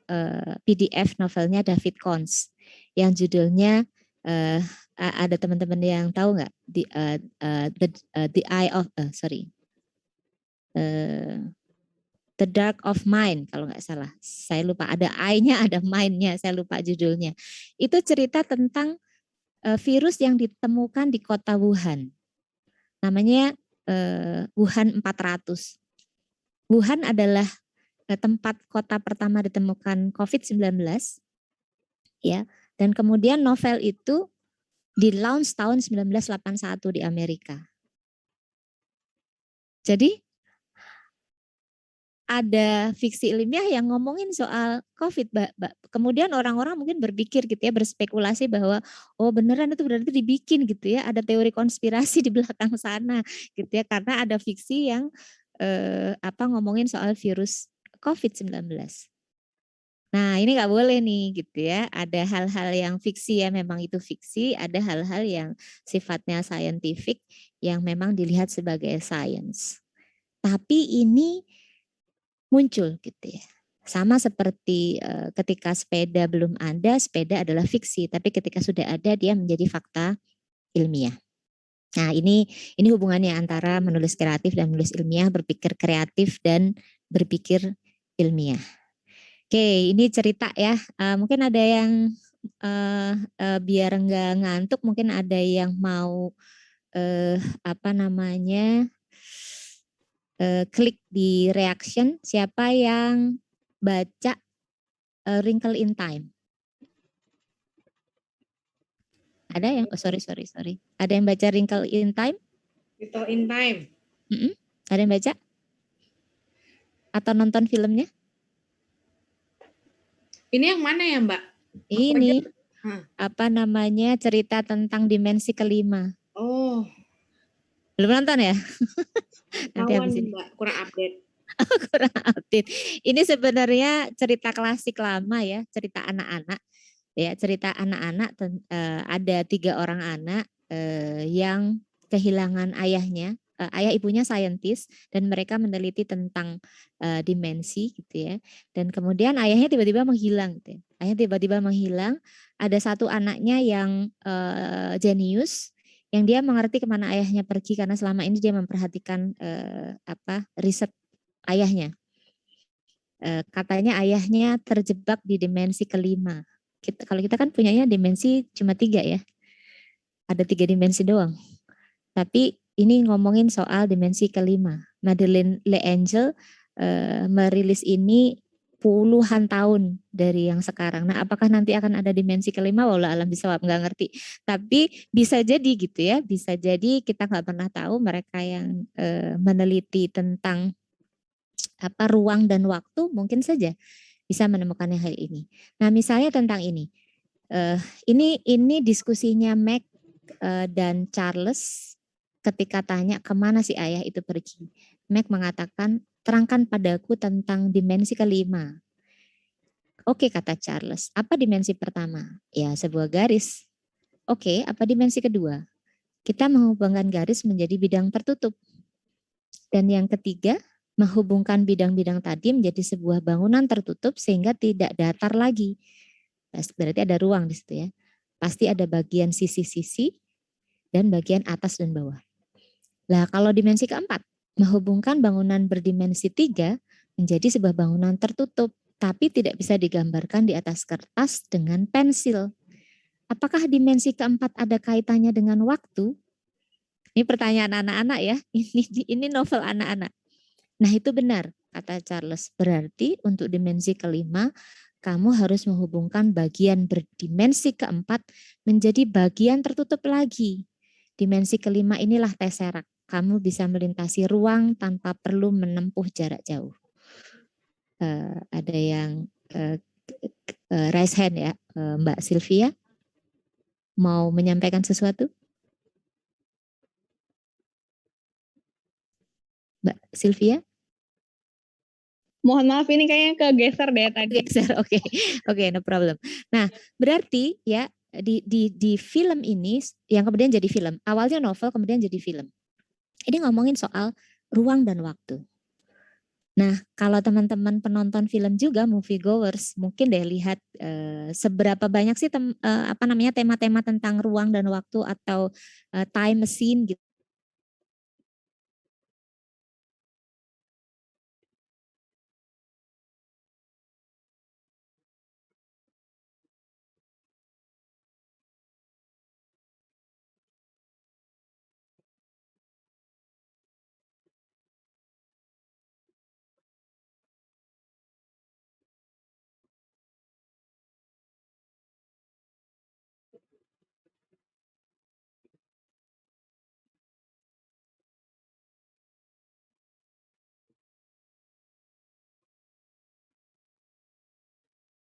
PDF novelnya David Kons yang judulnya ada teman-teman yang tahu nggak The Dark of Mind kalau nggak salah, saya lupa, ada I-nya ada mind-nya, saya lupa judulnya. Itu cerita tentang virus yang ditemukan di kota Wuhan. namanya Wuhan 400. Wuhan adalah tempat kota pertama ditemukan COVID-19 ya. Dan kemudian novel itu di-launch tahun 1981 di Amerika. Jadi ada fiksi ilmiah yang ngomongin soal COVID. Kemudian orang-orang mungkin berpikir gitu ya, berspekulasi bahwa oh beneran itu berarti dibikin gitu ya, ada teori konspirasi di belakang sana gitu ya, karena ada fiksi yang ngomongin soal virus COVID-19. Nah ini nggak boleh nih gitu ya, ada hal-hal yang fiksi ya, memang itu fiksi, ada hal-hal yang sifatnya scientific yang memang dilihat sebagai science. Tapi ini muncul gitu ya. Sama seperti ketika sepeda belum ada, sepeda adalah fiksi, tapi ketika sudah ada dia menjadi fakta ilmiah. Nah, ini hubungannya antara menulis kreatif dan menulis ilmiah, berpikir kreatif dan berpikir ilmiah. Oke, ini cerita ya. Mungkin ada yang biar enggak ngantuk, mungkin ada yang mau klik di reaction, siapa yang baca Wrinkle in Time? Ada yang sorry. Ada yang baca Wrinkle in Time? Wrinkle in Time. Ada yang baca? Atau nonton filmnya? Ini yang mana ya, Mbak? Ini cerita tentang dimensi kelima. Oh. Belum nonton ya? Nanti habis ini. Mbak, kurang update. Kurang update. Ini sebenarnya cerita klasik lama ya, cerita anak-anak. Ya, cerita anak-anak ada 3 orang anak yang kehilangan ayahnya. Ayah ibunya saintis dan mereka meneliti tentang dimensi gitu ya. Dan kemudian ayahnya tiba-tiba menghilang gitu ya. Ayahnya tiba-tiba menghilang. Ada satu anaknya yang jenius yang dia mengerti kemana ayahnya pergi karena selama ini dia memperhatikan riset ayahnya. Katanya ayahnya terjebak di dimensi kelima. Kalau kita kan punyanya dimensi cuma 3 ya. Ada 3 dimensi doang. Tapi ini ngomongin soal dimensi kelima. Madeleine L'Angel merilis ini puluhan tahun dari yang sekarang. Nah, apakah nanti akan ada dimensi kelima? Wallah alam bisawab, nggak ngerti. Tapi bisa jadi gitu ya. Bisa jadi kita nggak pernah tahu mereka yang meneliti tentang ruang dan waktu mungkin saja bisa menemukan hal ini. Nah, misalnya tentang ini. Ini diskusinya Mac dan Charles ketika tanya kemana si ayah itu pergi. Mac mengatakan, terangkan padaku tentang dimensi kelima. Oke, kata Charles, apa dimensi pertama? Ya, sebuah garis. Oke, apa dimensi kedua? Kita menghubungkan garis menjadi bidang tertutup. Dan yang ketiga, menghubungkan bidang-bidang tadi menjadi sebuah bangunan tertutup sehingga tidak datar lagi. Berarti ada ruang di situ ya. Pasti ada bagian sisi-sisi dan bagian atas dan bawah. Nah, kalau dimensi keempat, menghubungkan bangunan berdimensi 3 menjadi sebuah bangunan tertutup, tapi tidak bisa digambarkan di atas kertas dengan pensil. Apakah dimensi keempat ada kaitannya dengan waktu? Ini pertanyaan anak-anak ya. Ini novel anak-anak. Nah, itu benar, kata Charles. Berarti untuk dimensi kelima, kamu harus menghubungkan bagian berdimensi keempat menjadi bagian tertutup lagi. Dimensi kelima inilah tesseract. Kamu bisa melintasi ruang tanpa perlu menempuh jarak jauh. Ada yang raise hand ya, Mbak Sylvia. Mau menyampaikan sesuatu? Mbak Sylvia? Mohon maaf ini kayaknya kegeser deh tadi. Geser, oke, no problem. Nah, berarti ya di film ini yang kemudian jadi film, awalnya novel kemudian jadi film. Ini ngomongin soal ruang dan waktu. Nah, kalau teman-teman penonton film juga movie goers mungkin deh lihat seberapa banyak sih tema-tema tentang ruang dan waktu atau time machine gitu.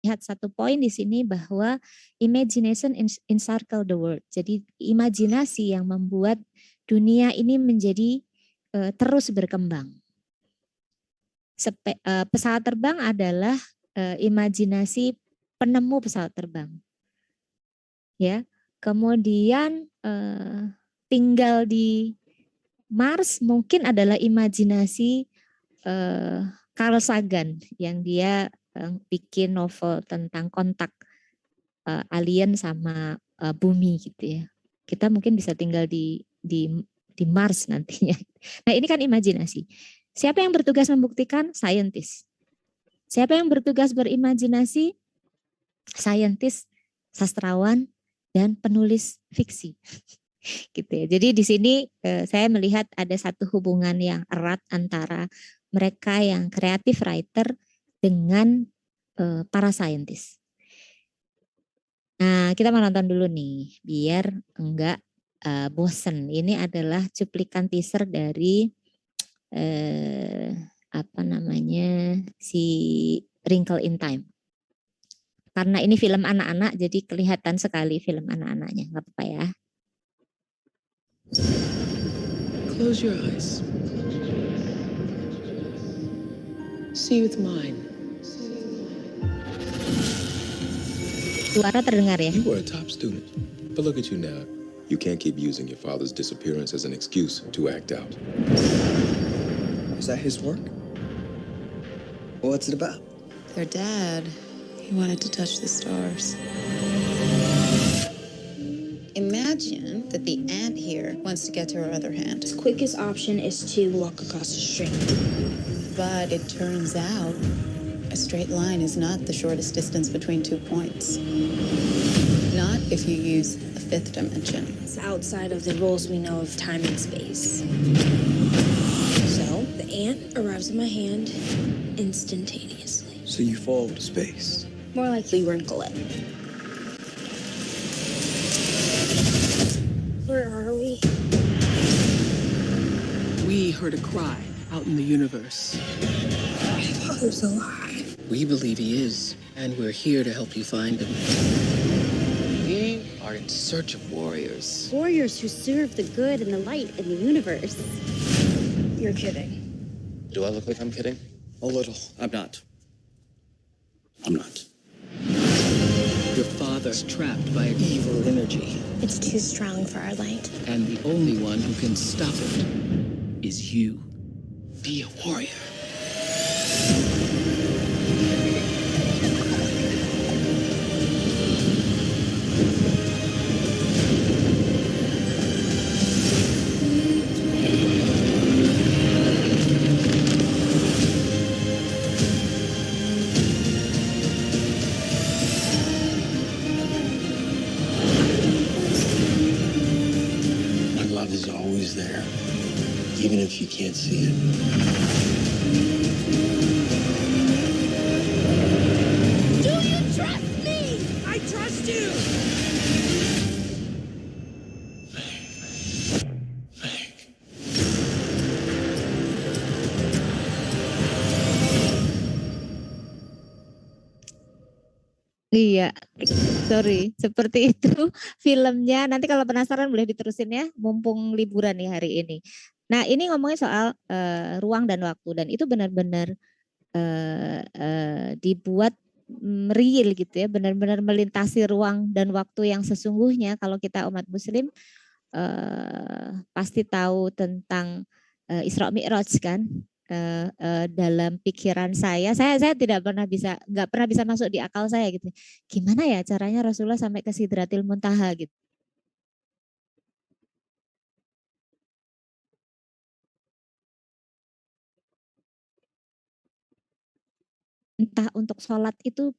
lihat satu poin di sini bahwa imagination encircle the world. Jadi imajinasi yang membuat dunia ini menjadi terus berkembang. Pesawat terbang adalah imajinasi penemu pesawat terbang. Ya. Kemudian tinggal di Mars mungkin adalah imajinasi Carl Sagan yang dia bikin novel tentang kontak alien sama bumi gitu ya. Kita mungkin bisa tinggal di Mars nantinya. Nah, ini kan imajinasi. Siapa yang bertugas membuktikan? Scientist. Siapa yang bertugas berimajinasi? Scientist, sastrawan, dan penulis fiksi. Gitu ya. Jadi di sini saya melihat ada satu hubungan yang erat antara mereka yang creative writer dengan para saintis. Nah, kita mau nonton dulu nih, biar enggak bosen. Ini adalah cuplikan teaser dari apa namanya si Wrinkle in Time. Karena ini film anak-anak, jadi kelihatan sekali film anak-anaknya. Nggak apa-apa ya. Close your eyes. See with mine. Suara terdengar ya? You were a top student, but look at you now. You can't keep using your father's disappearance as an excuse to act out. Is that his work? What's it about? Their dad, he wanted to touch the stars. Imagine that the ant here wants to get to her other hand. The quickest option is to walk across the street. But it turns out a straight line is not the shortest distance between 2 points. Not if you use a fifth dimension. It's outside of the rules we know of time and space. So, the ant arrives in my hand instantaneously. So you fall to space. More likely wrinkle it. Where are we? We heard a cry out in the universe. My father's alive. We believe he is, and we're here to help you find him. We are in search of warriors. Warriors who serve the good and the light in the universe. You're kidding. Do I look like I'm kidding? A little. I'm not. I'm not. Your father's trapped by an evil energy, It's too strong for our light. and the only one who can stop it is you. Be a warrior. My love is always there, even if you can't see it. Do you trust me? I trust you. Iya, sorry. Seperti itu filmnya. Nanti kalau penasaran boleh diterusin ya, mumpung liburan nih hari ini. Nah, ini ngomongin soal ruang dan waktu, dan itu benar-benar dibuat real gitu ya, benar-benar melintasi ruang dan waktu yang sesungguhnya. Kalau kita umat Muslim pasti tahu tentang Isra Mi'raj kan. Dalam pikiran saya nggak pernah bisa masuk di akal saya gitu. Gimana ya caranya Rasulullah sampai ke Sidratil Muntaha gitu. Entah untuk sholat itu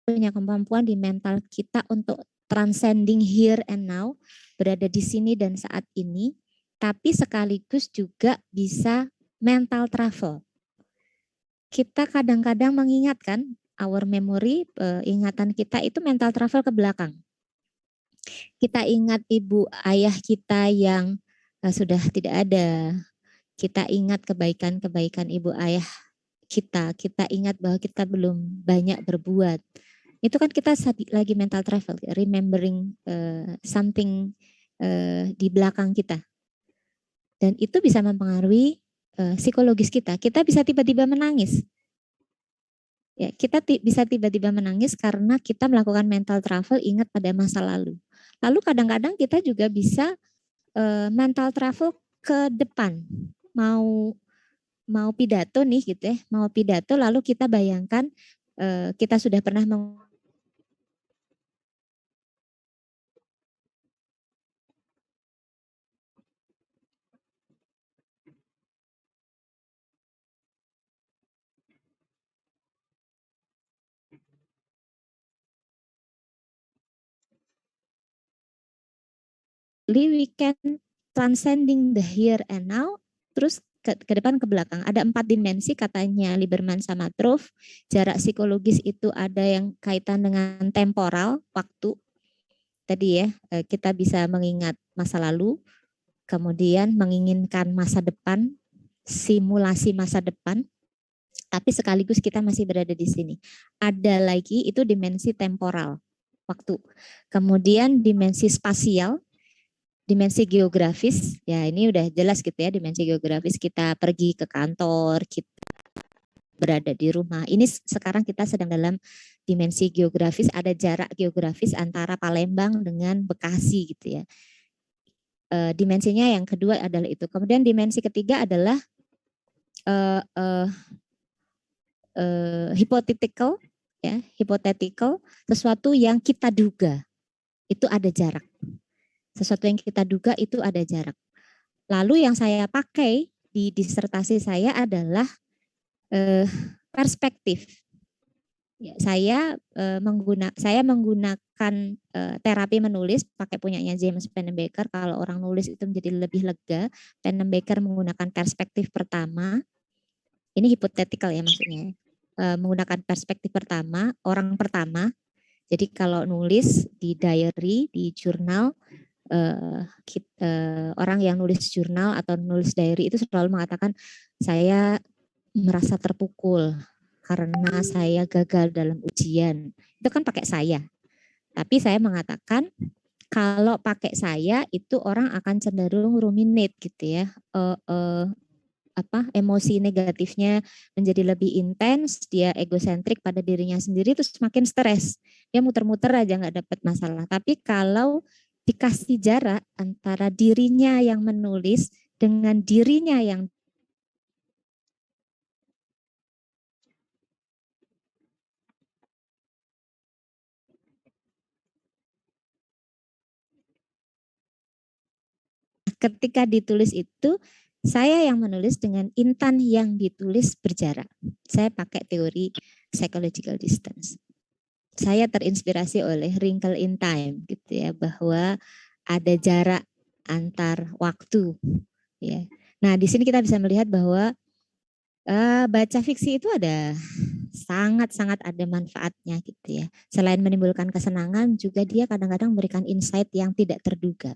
punya kemampuan di mental kita untuk transcending here and now, berada di sini dan saat ini, tapi sekaligus juga bisa mental travel. Kita kadang-kadang mengingatkan our memory, ingatan kita itu mental travel ke belakang. Kita ingat ibu ayah kita yang sudah tidak ada. Kita ingat kebaikan-kebaikan ibu ayah kita. Kita ingat bahwa kita belum banyak berbuat. Itu kan kita lagi mental travel, remembering something di belakang kita. Dan itu bisa mempengaruhi psikologis kita. Kita bisa tiba-tiba menangis. Ya, kita bisa tiba-tiba menangis karena kita melakukan mental travel ingat pada masa lalu. Lalu kadang-kadang kita juga bisa mental travel ke depan. Mau pidato nih gitu ya, mau pidato lalu kita bayangkan kita sudah pernah we can transcending the here and now, terus ke depan ke belakang. Ada 4 dimensi katanya Lieberman sama Truff. Jarak psikologis itu ada yang kaitan dengan temporal, waktu. Tadi ya, kita bisa mengingat masa lalu, kemudian menginginkan masa depan, simulasi masa depan, tapi sekaligus kita masih berada di sini. Ada lagi itu dimensi temporal, waktu. Kemudian dimensi spasial, dimensi geografis, ya ini udah jelas gitu ya, dimensi geografis kita pergi ke kantor, kita berada di rumah. Ini sekarang kita sedang dalam dimensi geografis, ada jarak geografis antara Palembang dengan Bekasi gitu ya. Dimensinya yang kedua adalah itu. Kemudian dimensi ketiga adalah hypothetical, ya, hypothetical, sesuatu yang kita duga itu ada jarak. Sesuatu yang kita duga itu ada jarak. Lalu yang saya pakai di disertasi saya adalah perspektif. Ya, saya menggunakan terapi menulis pakai punyanya James Pennebaker. Kalau orang nulis itu menjadi lebih lega. Pennebaker menggunakan perspektif pertama. Ini hipotetikal ya maksudnya. Menggunakan perspektif pertama, orang pertama. Jadi kalau nulis di diary, di jurnal, orang yang nulis jurnal atau nulis diary itu selalu mengatakan saya merasa terpukul karena saya gagal dalam ujian. Itu kan pakai saya. Tapi saya mengatakan kalau pakai saya itu orang akan cenderung ruminate gitu ya. Emosi negatifnya menjadi lebih intens, dia egosentrik pada dirinya sendiri terus makin stres. Dia muter-muter aja nggak dapat masalah. Tapi kalau dikasih jarak antara dirinya yang menulis dengan dirinya yang ketika ditulis itu, saya yang menulis dengan Intan yang ditulis berjarak. Saya pakai teori psychological distance. Saya terinspirasi oleh Wrinkle in Time gitu ya, bahwa ada jarak antar waktu ya. Nah, di sini kita bisa melihat bahwa baca fiksi itu ada sangat-sangat ada manfaatnya gitu ya. Selain menimbulkan kesenangan juga dia kadang-kadang memberikan insight yang tidak terduga.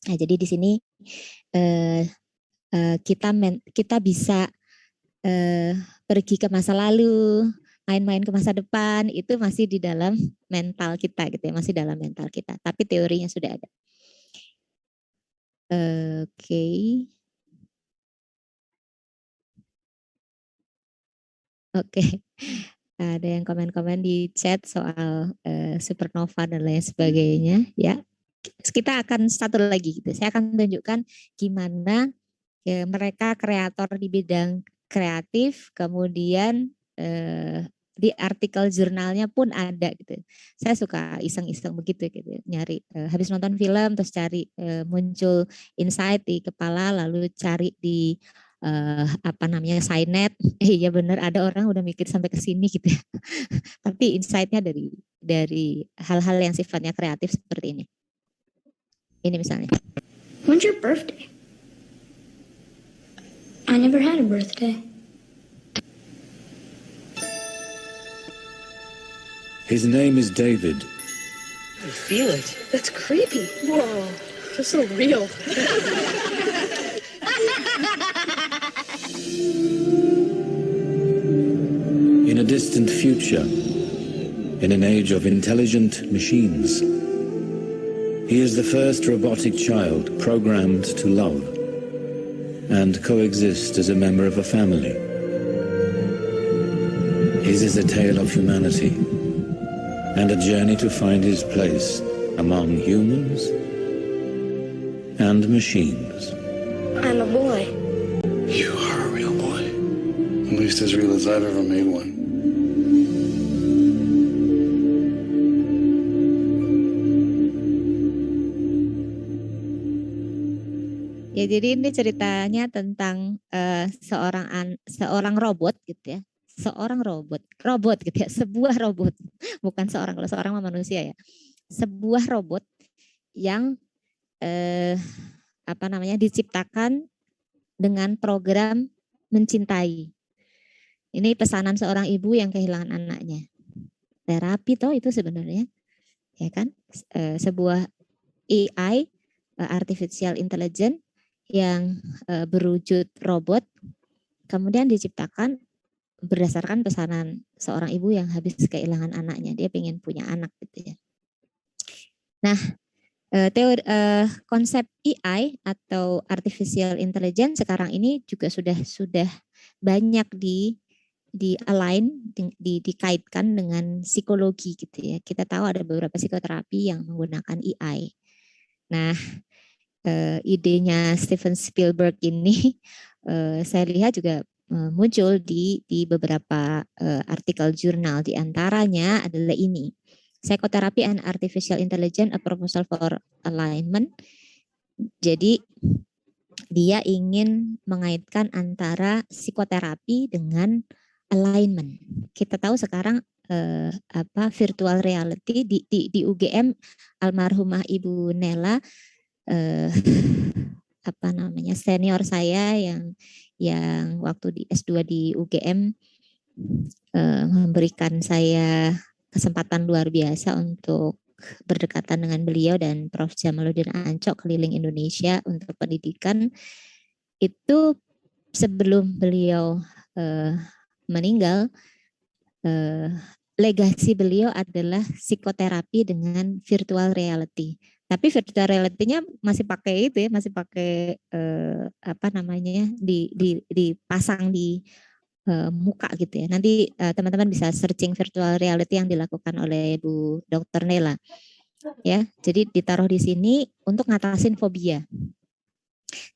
Nah, jadi di sini kita bisa pergi ke masa lalu, main-main ke masa depan, itu masih di dalam mental kita gitu ya, masih dalam mental kita. Tapi teorinya sudah ada. Oke. Ada yang komen-komen di chat soal supernova dan lain sebagainya ya. Kita akan satu lagi gitu. Saya akan tunjukkan gimana ya, mereka kreator di bidang kreatif, kemudian di artikel jurnalnya pun ada gitu. Saya suka iseng-iseng begitu gitu, nyari habis nonton film terus cari muncul insight di kepala, lalu cari di apa namanya Skynet. Iya benar, ada orang udah mikir sampai ke sini gitu ya. Tapi insight-nya dari hal-hal yang sifatnya kreatif seperti ini. Ini misalnya. When's your birthday? I never had a birthday. His name is David. I feel it. That's creepy. Whoa, feels so real. In a distant future, in an age of intelligent machines, he is the first robotic child programmed to love and coexist as a member of a family. His is a tale of humanity and a journey to find his place among humans and machines. I'm a boy. You are a real boy. At least as real as I've ever made one. Ya, jadi ini ceritanya tentang seorang robot gitu ya. Seorang robot gitu ya, sebuah robot, bukan seorang, kalau seorang mah manusia ya. Sebuah robot yang apa namanya diciptakan dengan program mencintai. Ini pesanan seorang ibu yang kehilangan anaknya. Terapi toh itu sebenarnya, ya kan? Sebuah AI, artificial intelligence yang berwujud robot, kemudian diciptakan berdasarkan pesanan seorang ibu yang habis kehilangan anaknya. Dia pengen punya anak gitu ya. Nah, konsep AI atau artificial intelligence sekarang ini juga sudah banyak dikaitkan dengan psikologi gitu ya. Kita tahu ada beberapa psikoterapi yang menggunakan AI. Nah, idenya Steven Spielberg ini saya lihat juga muncul di beberapa artikel jurnal, di antaranya adalah ini, Psychotherapy and Artificial Intelligence, a Proposal for Alignment. Jadi dia ingin mengaitkan antara psikoterapi dengan alignment. Kita tahu sekarang virtual reality di UGM, almarhumah Ibu Nela, senior saya yang waktu di S2 di UGM memberikan saya kesempatan luar biasa untuk berdekatan dengan beliau dan Prof. Jamaluddin Ancok keliling Indonesia untuk pendidikan. Itu sebelum beliau meninggal, legasi beliau adalah psikoterapi dengan virtual reality. Tapi virtual reality-nya masih pakai itu ya, masih pakai dipasang di muka gitu ya. Nanti teman-teman bisa searching virtual reality yang dilakukan oleh Bu Dr. Nela. Ya, jadi ditaruh di sini untuk ngatasin fobia.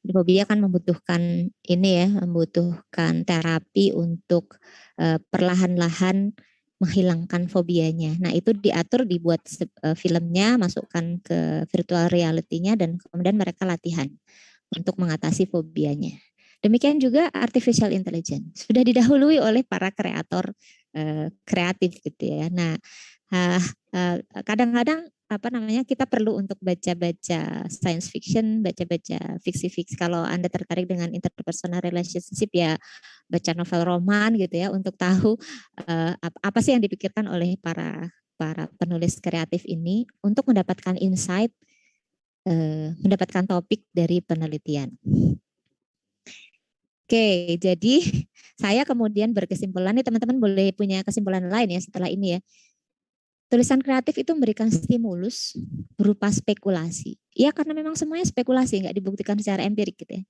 Fobia kan membutuhkan membutuhkan terapi untuk perlahan-lahan menghilangkan fobianya. Nah, itu dibuat filmnya, masukkan ke virtual reality-nya dan kemudian mereka latihan untuk mengatasi fobianya. Demikian juga artificial intelligence sudah didahului oleh para kreator kreatif gitu ya. Nah, kadang-kadang kita perlu untuk baca-baca science fiction, baca-baca fiksi-fiksi. Kalau Anda tertarik dengan interpersonal relationship ya baca novel roman gitu ya untuk tahu apa sih yang dipikirkan oleh para penulis kreatif ini untuk mendapatkan insight, mendapatkan topik dari penelitian. Oke, jadi saya kemudian berkesimpulan, nih teman-teman boleh punya kesimpulan lain ya setelah ini ya. Tulisan kreatif itu memberikan stimulus berupa spekulasi. Ya karena memang semuanya spekulasi, nggak dibuktikan secara empirik gitu ya.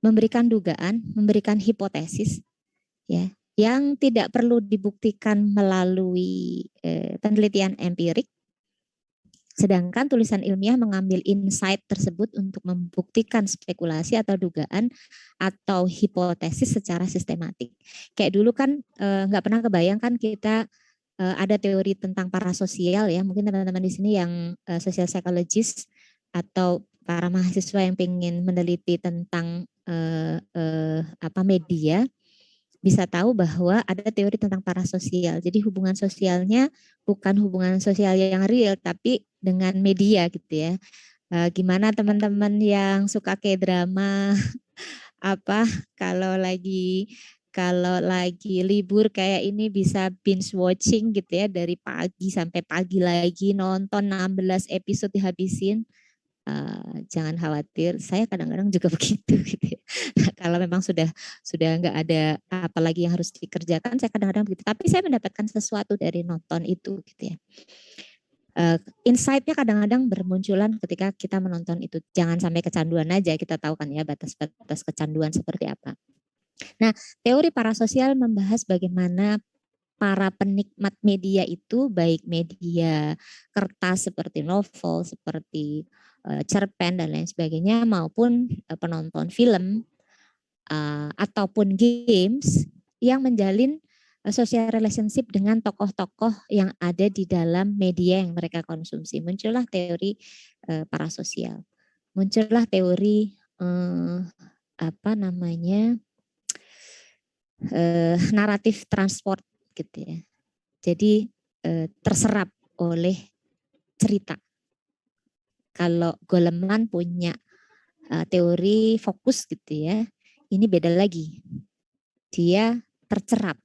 Memberikan dugaan, memberikan hipotesis, ya, yang tidak perlu dibuktikan melalui penelitian empirik. Sedangkan tulisan ilmiah mengambil insight tersebut untuk membuktikan spekulasi atau dugaan atau hipotesis secara sistematik. Kayak dulu kan nggak pernah kebayangkan kita ada teori tentang parasosial ya, mungkin teman-teman di sini yang social psychologist atau para mahasiswa yang pengen meneliti tentang media, bisa tahu bahwa ada teori tentang parasosial. Jadi hubungan sosialnya bukan hubungan sosial yang real, tapi dengan media gitu ya. Gimana teman-teman yang suka K-drama, kalau lagi libur kayak ini bisa binge watching gitu ya, dari pagi sampai pagi lagi nonton 16 episode dihabisin. Jangan khawatir, saya kadang-kadang juga begitu gitu ya. Kalau memang sudah nggak ada apa lagi yang harus dikerjakan, saya kadang-kadang begitu. Tapi saya mendapatkan sesuatu dari nonton itu gitu ya. Insight-nya kadang-kadang bermunculan ketika kita menonton itu. Jangan sampai kecanduan aja, kita tahu kan ya batas-batas kecanduan seperti apa. Nah, teori parasosial membahas bagaimana para penikmat media itu, baik media kertas seperti novel, seperti cerpen dan lain sebagainya, maupun penonton film ataupun games yang menjalin social relationship dengan tokoh-tokoh yang ada di dalam media yang mereka konsumsi. Muncullah teori parasosial, muncullah teori naratif transport gitu ya. Jadi terserap oleh cerita. Kalau Goleman punya teori fokus gitu ya, ini beda lagi. Dia tercerap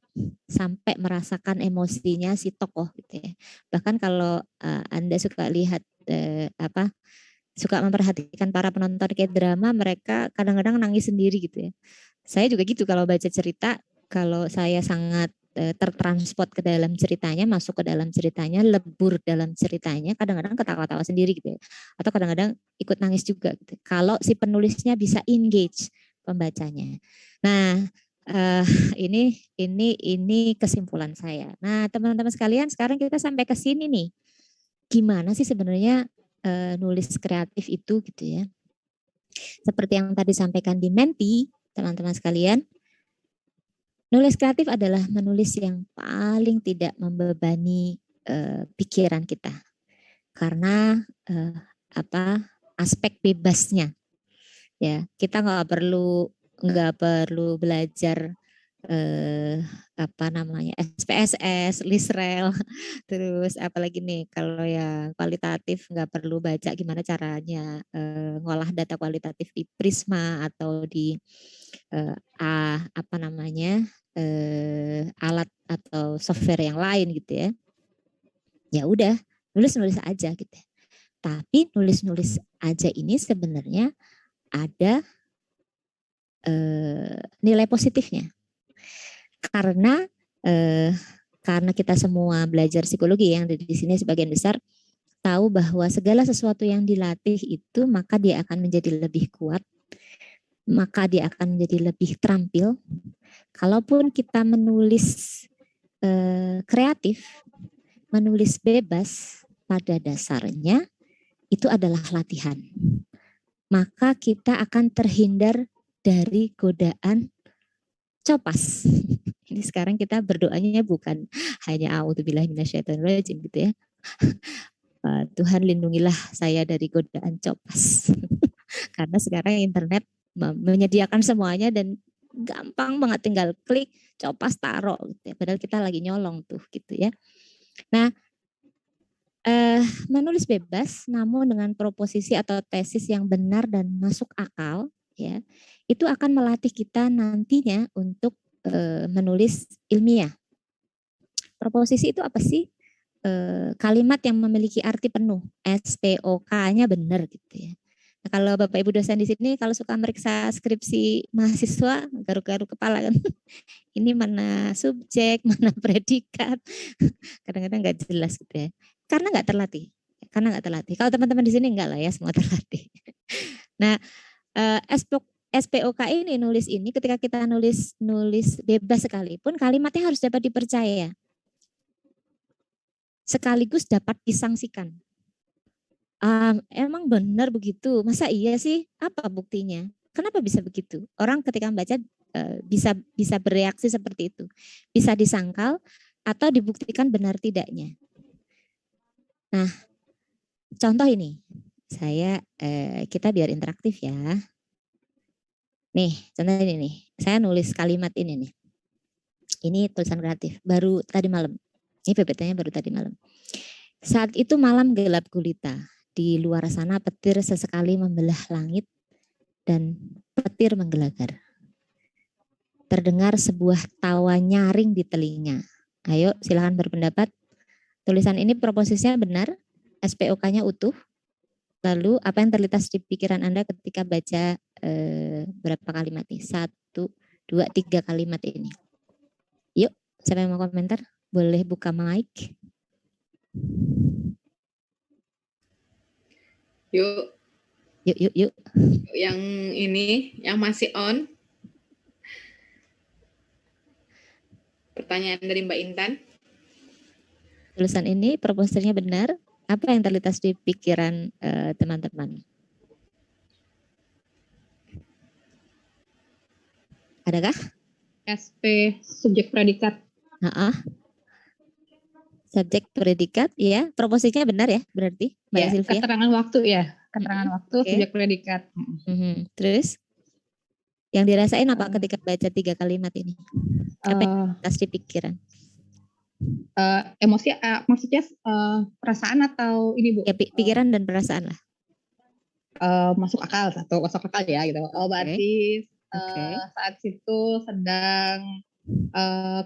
sampai merasakan emosinya si tokoh gitu ya. Bahkan kalau Anda suka lihat suka memperhatikan para penonton K-drama, mereka kadang-kadang nangis sendiri gitu ya. Saya juga gitu kalau baca cerita, kalau saya sangat tertransport ke dalam ceritanya, masuk ke dalam ceritanya, lebur dalam ceritanya, kadang-kadang ketawa-tawa sendiri gitu ya. Atau kadang-kadang ikut nangis juga gitu. Kalau si penulisnya bisa engage pembacanya. Nah, ini kesimpulan saya. Nah, teman-teman sekalian, sekarang kita sampai ke sini nih. Gimana sih sebenarnya nulis kreatif itu gitu ya. Seperti yang tadi sampaikan di Menti, teman-teman sekalian, nulis kreatif adalah menulis yang paling tidak membebani pikiran kita, karena aspek bebasnya, ya kita nggak perlu belajar SPSS, Lisrel, terus apalagi nih kalau yang kualitatif nggak perlu baca gimana caranya ngolah data kualitatif di Prisma atau di alat atau software yang lain gitu ya. Ya udah, nulis aja gitu. Tapi nulis aja ini sebenarnya ada nilai positifnya. Karena kita semua belajar psikologi yang di sini sebagian besar tahu bahwa segala sesuatu yang dilatih itu maka dia akan menjadi lebih kuat, maka dia akan menjadi lebih terampil. Kalaupun kita menulis kreatif, menulis bebas, pada dasarnya itu adalah latihan. Maka kita akan terhindar dari godaan copas. Ini sekarang kita berdoanya bukan hanya a'udzubillahi minasyaitonirrajim gitu ya. Tuhan lindungilah saya dari godaan copas. Karena sekarang internet menyediakan semuanya dan gampang banget, tinggal klik, copas, taruh gitu ya. Padahal kita lagi nyolong tuh gitu ya. Nah, menulis bebas namun dengan proposisi atau tesis yang benar dan masuk akal ya, itu akan melatih kita nantinya untuk menulis ilmiah. Proposisi itu apa sih? Kalimat yang memiliki arti penuh, SPOK-nya benar gitu ya. Nah, kalau Bapak Ibu dosen di sini kalau suka meriksa skripsi mahasiswa, garuk-garuk kepala kan. Ini mana subjek, mana predikat. Kadang-kadang nggak jelas gitu ya. Karena nggak terlatih. Kalau teman-teman di sini enggak lah ya, semua terlatih. Nah, SPOK ini nulis ini ketika kita nulis bebas sekalipun kalimatnya harus dapat dipercaya. Sekaligus dapat disangsikan. Emang benar begitu? Masa iya sih? Apa buktinya? Kenapa bisa begitu? Orang ketika membaca bisa bereaksi seperti itu. Bisa disangkal atau dibuktikan benar tidaknya. Nah, contoh ini. Kita biar interaktif ya. Nih, contoh ini nih. Saya nulis kalimat ini nih. Ini tulisan kreatif, baru tadi malam. Ini PPT-nya baru tadi malam. Saat itu malam gelap gulita. Di luar sana petir sesekali membelah langit dan petir menggelegar. Terdengar sebuah tawa nyaring di telinga. Ayo silakan berpendapat. Tulisan ini proposisinya benar, SPOK-nya utuh. Lalu apa yang terlintas di pikiran Anda ketika baca berapa kalimat nih? 1, 2, 3 kalimat ini. Yuk, siapa yang mau komentar? Boleh buka mic. Yuk, Yuk. yang ini, yang masih on. Pertanyaan dari Mbak Intan. Tulisan ini proposisinya benar. Apa yang terlintas di pikiran teman-teman? Adakah? SP subjek predikat. Subjek predikat, ya. Proposisinya benar ya, berarti Mbak Ya, Sylvia? keterangan waktu ya. Keterangan waktu subjek predikat. Terus yang dirasain apa ketika baca 3 kalimat ini? Apa yang terlintas di pikiran? Emosi, maksudnya perasaan atau ini Bu? Ya, pikiran dan perasaan lah. Masuk akal masuk akal ya gitu. Oh berarti saat itu sedang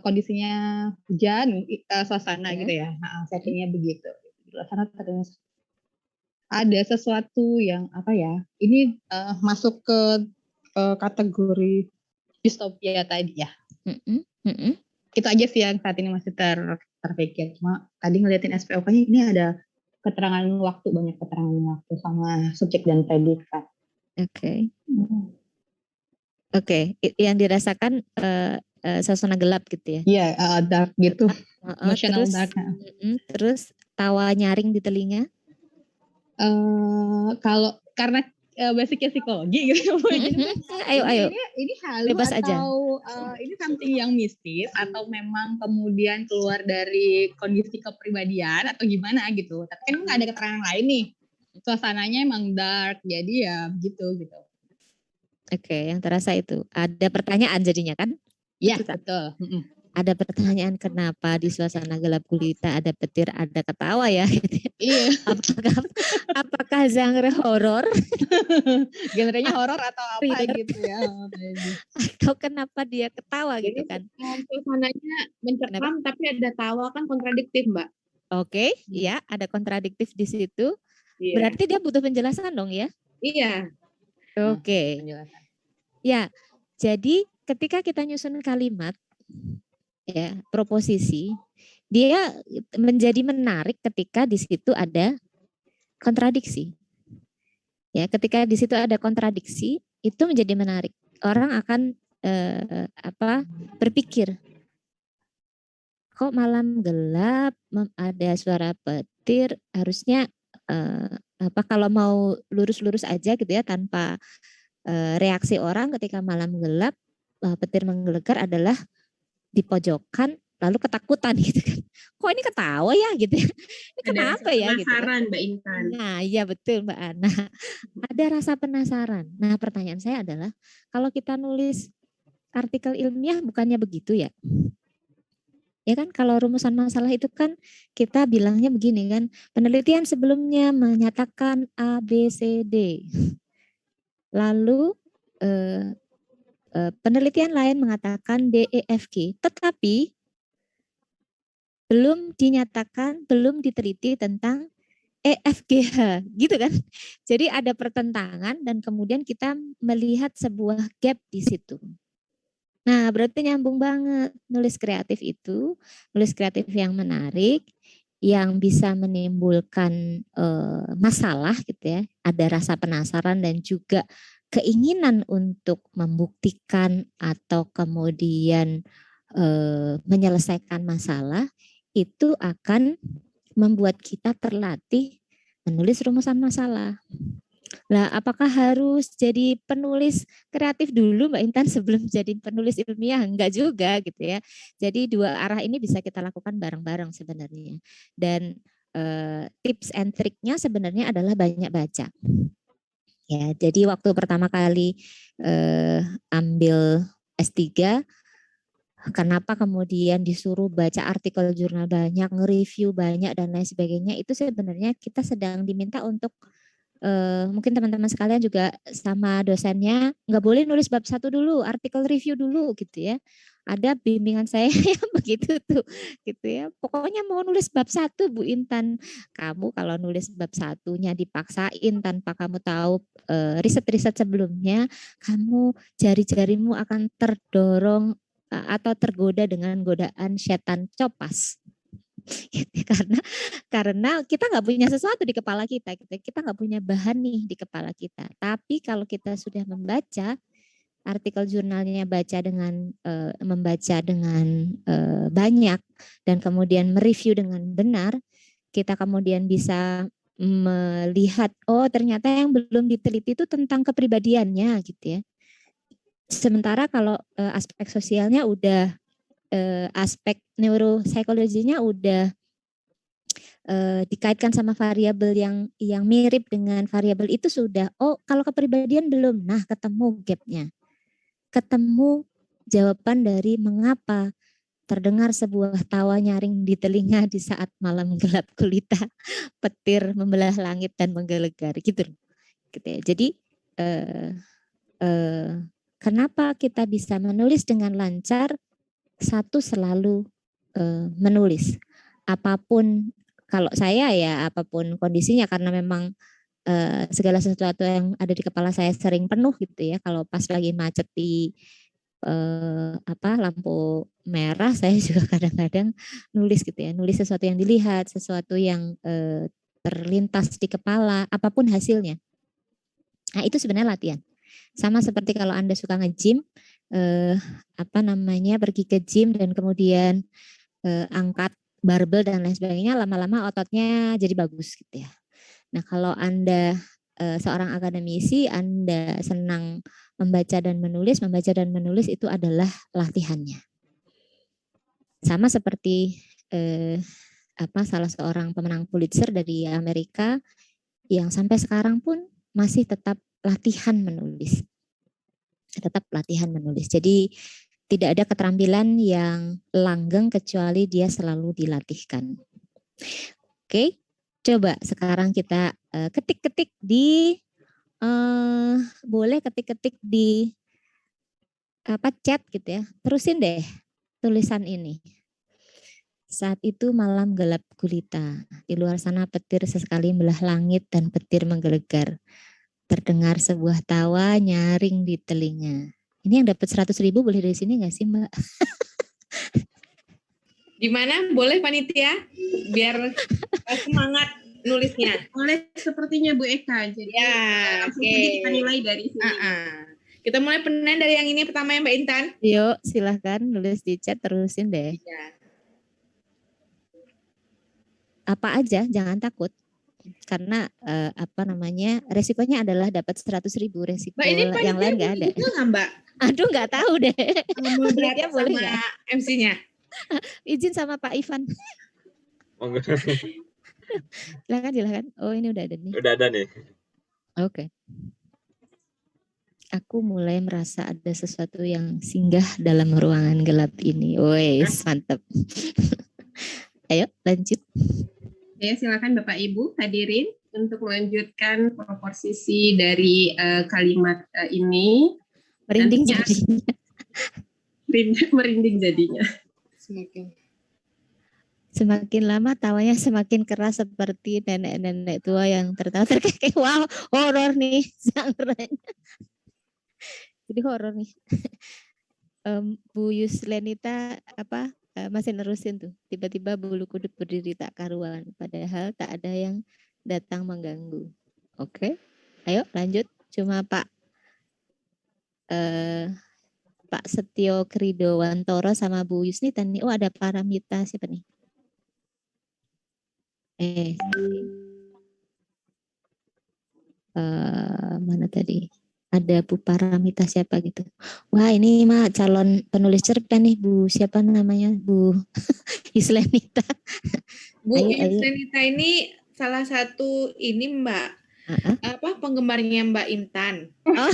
kondisinya hujan, suasana gitu ya. Settingnya begitu. Di luar sana ada sesuatu yang apa ya? Ini masuk ke kategori distopia tadi ya. Itu aja sih yang saat ini masih terpikir. Cuma tadi ngeliatin SPOK-nya ini ada keterangan waktu, banyak keterangan waktu sama subjek dan predikat. Oke, yang dirasakan suasana gelap gitu ya? Iya, dark gitu. Emotional dark. Terus tawa nyaring di telinga? Kalau karena basicnya psikologi gitu. Ayo. Ini halu bebas atau aja. Ini something yang mistis atau memang kemudian keluar dari kondisi kepribadian atau gimana gitu. Tapi kan nggak ada keterangan lain nih. Suasananya emang dark, jadi ya gitu. Oke, yang terasa itu. Ada pertanyaan jadinya kan? Iya, betul. Ada pertanyaan kenapa di suasana gelap gulita ada petir, ada ketawa ya? Iya. Apakah genre horor? Genrenya horor atau apa gitu ya? Atau kenapa dia ketawa gitu kan? Suasananya mencekam tapi ada tawa kan kontradiktif, Mbak. Oke, ya ada kontradiktif di situ. Iya. Berarti dia butuh penjelasan dong ya? Iya. Oke. Ya, jadi ketika kita nyusun kalimat, ya proposisi, dia menjadi menarik ketika di situ ada kontradiksi. Ya, ketika di situ ada kontradiksi, itu menjadi menarik. Orang akan berpikir, kok malam gelap, ada suara petir, harusnya kalau mau lurus-lurus aja gitu ya, tanpa reaksi orang ketika malam gelap, petir menggelegar adalah di pojokan lalu ketakutan gitu kan. Kok ini ketawa ya gitu ya. Ini kenapa ya gitu. Penasaran Mbak Intan. Nah, iya betul Mbak Ana. Ada rasa penasaran. Nah, pertanyaan saya adalah kalau kita nulis artikel ilmiah bukannya begitu ya? Ya kan, kalau rumusan masalah itu kan kita bilangnya begini kan, penelitian sebelumnya menyatakan A, B, C, D. Lalu penelitian lain mengatakan D, E, F, G, tetapi belum dinyatakan, belum diteliti tentang E, F, G, H, gitu kan. Jadi ada pertentangan dan kemudian kita melihat sebuah gap di situ. Nah, berarti nyambung banget nulis kreatif itu, nulis kreatif yang menarik, yang bisa menimbulkan masalah gitu ya. Ada rasa penasaran dan juga keinginan untuk membuktikan atau kemudian menyelesaikan masalah, itu akan membuat kita terlatih menulis rumusan masalah. Lah, apakah harus jadi penulis kreatif dulu Mbak Intan sebelum jadi penulis ilmiah? Enggak juga gitu ya. Jadi dua arah ini bisa kita lakukan bareng-bareng sebenarnya. Dan tips and triknya sebenarnya adalah banyak baca. Ya, jadi waktu pertama kali ambil S3, kenapa kemudian disuruh baca artikel jurnal banyak, nge-review banyak dan lain sebagainya, itu sebenarnya kita sedang diminta untuk mungkin teman-teman sekalian juga sama dosennya nggak boleh nulis bab 1 dulu, artikel review dulu gitu ya. Ada bimbingan saya yang begitu tuh gitu ya. Pokoknya mau nulis bab 1 Bu Intan. Kamu kalau nulis bab 1-nya dipaksain tanpa kamu tahu riset-riset sebelumnya, kamu jari-jarimu akan terdorong atau tergoda dengan godaan setan copas. karena kita nggak punya sesuatu di kepala kita nggak punya bahan nih di kepala kita. Tapi kalau kita sudah membaca artikel jurnalnya, membaca dengan banyak dan kemudian mereview dengan benar, kita kemudian bisa melihat oh ternyata yang belum diteliti itu tentang kepribadiannya gitu ya. Sementara kalau aspek sosialnya udah, aspek neuropsikologinya udah dikaitkan sama variabel yang mirip dengan variabel itu sudah. Oh, kalau kepribadian belum. Nah, ketemu gapnya. Ketemu jawaban dari mengapa terdengar sebuah tawa nyaring di telinga di saat malam gelap gulita, petir membelah langit dan menggelegar gitu. Gitu ya. Jadi kenapa kita bisa menulis dengan lancar? Satu, selalu menulis. Apapun, kalau saya ya apapun kondisinya, karena memang segala sesuatu yang ada di kepala saya sering penuh gitu ya. Kalau pas lagi macet di lampu merah, saya juga kadang-kadang nulis gitu ya. Nulis sesuatu yang dilihat, sesuatu yang terlintas di kepala, apapun hasilnya. Nah, itu sebenarnya latihan. Sama seperti kalau Anda suka nge-gym, pergi ke gym dan kemudian angkat barbel dan lain sebagainya, lama-lama ototnya jadi bagus gitu ya. Nah, kalau Anda seorang akademisi, Anda senang membaca dan menulis itu adalah latihannya. Sama seperti salah seorang pemenang Pulitzer dari Amerika yang sampai sekarang pun masih tetap latihan menulis. Jadi tidak ada keterampilan yang langgeng kecuali dia selalu dilatihkan. Oke, coba sekarang kita ketik-ketik di boleh ketik-ketik di chat gitu ya. Terusin deh tulisan ini. Saat itu malam gelap gulita. Di luar sana petir sesekali membelah langit dan petir menggelegar. Terdengar sebuah tawa nyaring di telinga. Ini yang dapat 100.000 boleh dari sini nggak sih, Mbak? Gimana? Boleh panitia? Biar semangat nulisnya. Boleh sepertinya Bu Eka. Jadi ya, langsung saja kita nilai dari sini. Kita mulai penilaian dari yang ini pertama ya Mbak Intan. Yuk, silahkan nulis di chat, terusin deh. Ya. Apa aja, jangan takut. Karena resikonya adalah dapat 100.000, resiko Mbak, ini yang lain nggak ada. Nggak, Mbak? Aduh, nggak tahu deh. Dia boleh nggak? MC-nya. Izin sama Pak Ivan. Silakan. Oh, ini udah ada nih. Udah ada nih. Oke. Aku mulai merasa ada sesuatu yang singgah dalam ruangan gelap ini. Wes, mantap. Ayo, lanjut. Ya, silakan Bapak Ibu hadirin untuk melanjutkan proposisi dari kalimat ini. Merinding jadinya. Merinding jadinya. Semakin lama tawanya semakin keras seperti nenek-nenek tua yang tertawa terkekeh. Wow, horor nih genre-nya. Jadi horor nih. Bu Yuslenita masih nerusin tuh. Tiba-tiba bulu kuduk berdiri tak karuan. Padahal tak ada yang datang mengganggu. Oke. Ayo lanjut. Cuma Pak Setio Kridowantoro sama Bu Yusnita nih. Oh, ada Paramita siapa nih? Mana tadi? Ada Bu Paramita siapa gitu. Wah, ini mah calon penulis cerpen nih, Bu. Siapa namanya? Bu Yuslenita. Bu Yuslenita ini salah satu ini Mbak. penggemarnya Mbak Intan. Oh.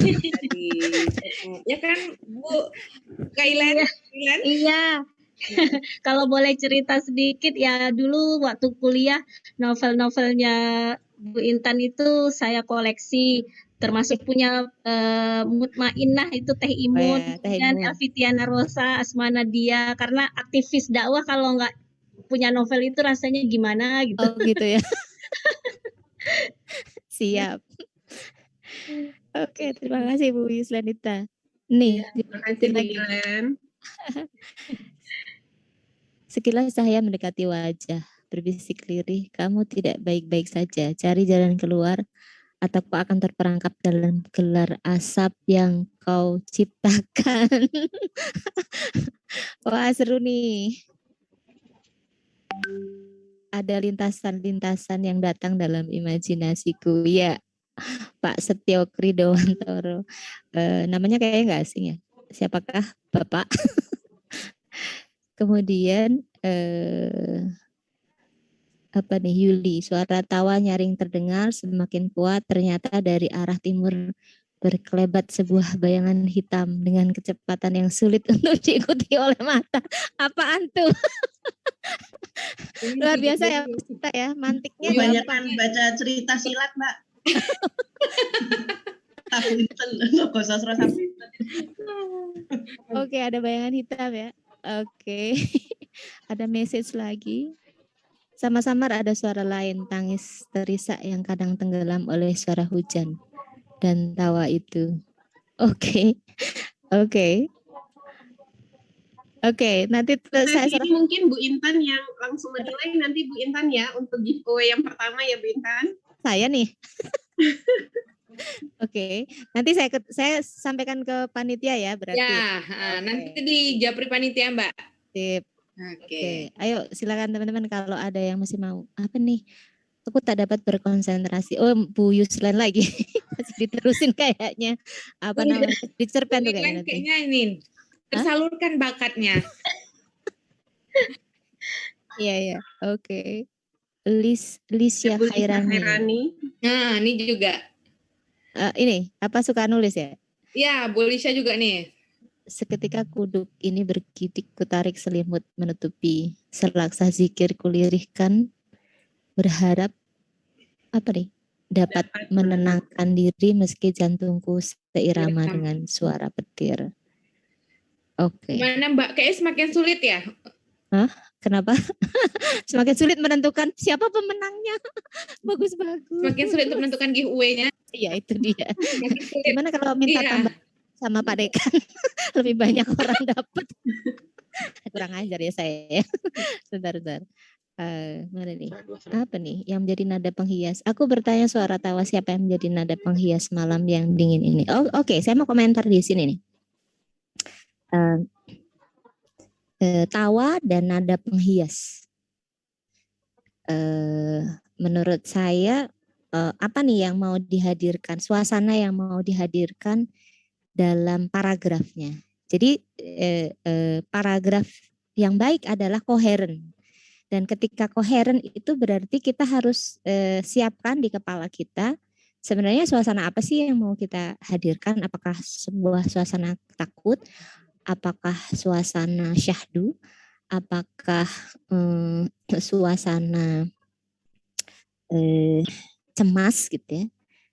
Ya kan Bu Kailan? Iya. Kalau boleh cerita sedikit ya, dulu waktu kuliah novel-novelnya Bu Intan itu saya koleksi, termasuk punya Mutmainah itu Teh Imun, kemudian Elvitiana Rosa, Asma Nadia, karena aktivis dakwah kalau nggak punya novel itu rasanya gimana gitu. Oh gitu ya. Siap. Oke, terima kasih Bu Yuslanita. Nih, Terima kasih Bu Yulan. Sekilas saya mendekati wajah, berbisik lirih, kamu tidak baik-baik saja, cari jalan keluar, atau kau akan terperangkap dalam gelar asap yang kau ciptakan. Wah, seru nih. Ada lintasan-lintasan yang datang dalam imajinasiku. Ya, Pak Setio Kridowantoro. Namanya kayaknya nggak asing ya. Siapakah Bapak? Kemudian apa nih, Yuli, suara tawa nyaring terdengar semakin kuat, ternyata dari arah timur berkelebat sebuah bayangan hitam dengan kecepatan yang sulit untuk diikuti oleh mata. Apaan tuh? Luar biasa ya kita ya, mantiknya kebanyakan baca cerita silat, Mbak. Oke, ada bayangan hitam ya. Oke. Ada message lagi. Sama-samar ada suara lain, tangis terisak yang kadang tenggelam oleh suara hujan dan tawa itu. Oke. Nanti saya mungkin Bu Intan yang langsung menilai, nanti Bu Intan ya untuk giveaway yang pertama ya Bu Intan. Saya nih. Oke, nanti saya sampaikan ke panitia ya berarti. Ya, nanti di Japri panitia Mbak. Sip. Oke, ayo silakan teman-teman kalau ada yang masih mau. Apa nih? Aku tak dapat berkonsentrasi. Oh, Bu Yuslan lagi. Masih diterusin kayaknya. Apa namanya? Dicerpen tuh kayaknya. Kayaknya ini tersalurkan bakatnya. Iya. Oke. Lisya Khairani. Nah, ini juga. Ini apa suka nulis ya? Ya, Bu Lisya juga nih. Seketika kuduk ini bergidik, kutarik selimut menutupi, selaksa zikir kulirihkan, berharap apa nih? Dapat menenangkan diri meski jantungku seirama dengan suara petir. Oke. Mana Mbak? Kayaknya semakin sulit ya? Hah? Kenapa? Semakin sulit menentukan siapa pemenangnya. Bagus. Semakin sulit untuk menentukan giveaway-nya. Iya, itu dia. Gimana kalau minta tambah sama Pak Dekan? Lebih banyak orang dapat. Kurang ajar ya saya. Bentar. Mana nih? Apa nih yang menjadi nada penghias? Aku bertanya suara tawa siapa yang menjadi nada penghias malam yang dingin ini. Oke, saya mau komentar di sini nih. Tawa dan nada penghias. Menurut saya apa nih yang mau dihadirkan, suasana yang mau dihadirkan dalam paragrafnya. Jadi paragraf yang baik adalah koheren. Dan ketika koheren itu berarti kita harus siapkan di kepala kita sebenarnya suasana apa sih yang mau kita hadirkan. Apakah sebuah suasana takut, apakah suasana syahdu, apakah suasana cemas gitu ya.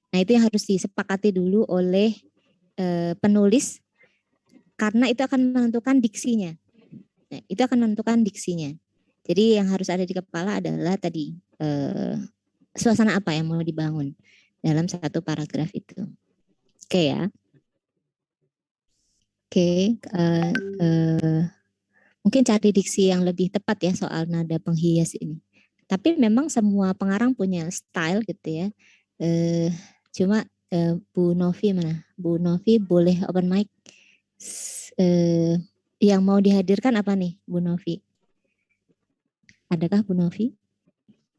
Nah itu yang harus disepakati dulu oleh penulis karena itu akan menentukan diksinya. Nah, itu akan menentukan diksinya. Jadi yang harus ada di kepala adalah tadi suasana apa yang mau dibangun dalam satu paragraf itu. Oke ya. Oke. Mungkin cari diksi yang lebih tepat ya soal nada penghias ini. Tapi memang semua pengarang punya style gitu ya. Cuma Bu Novi mana? Bu Novi boleh open mic. Yang mau dihadirkan apa nih Bu Novi? Adakah Bu Novi?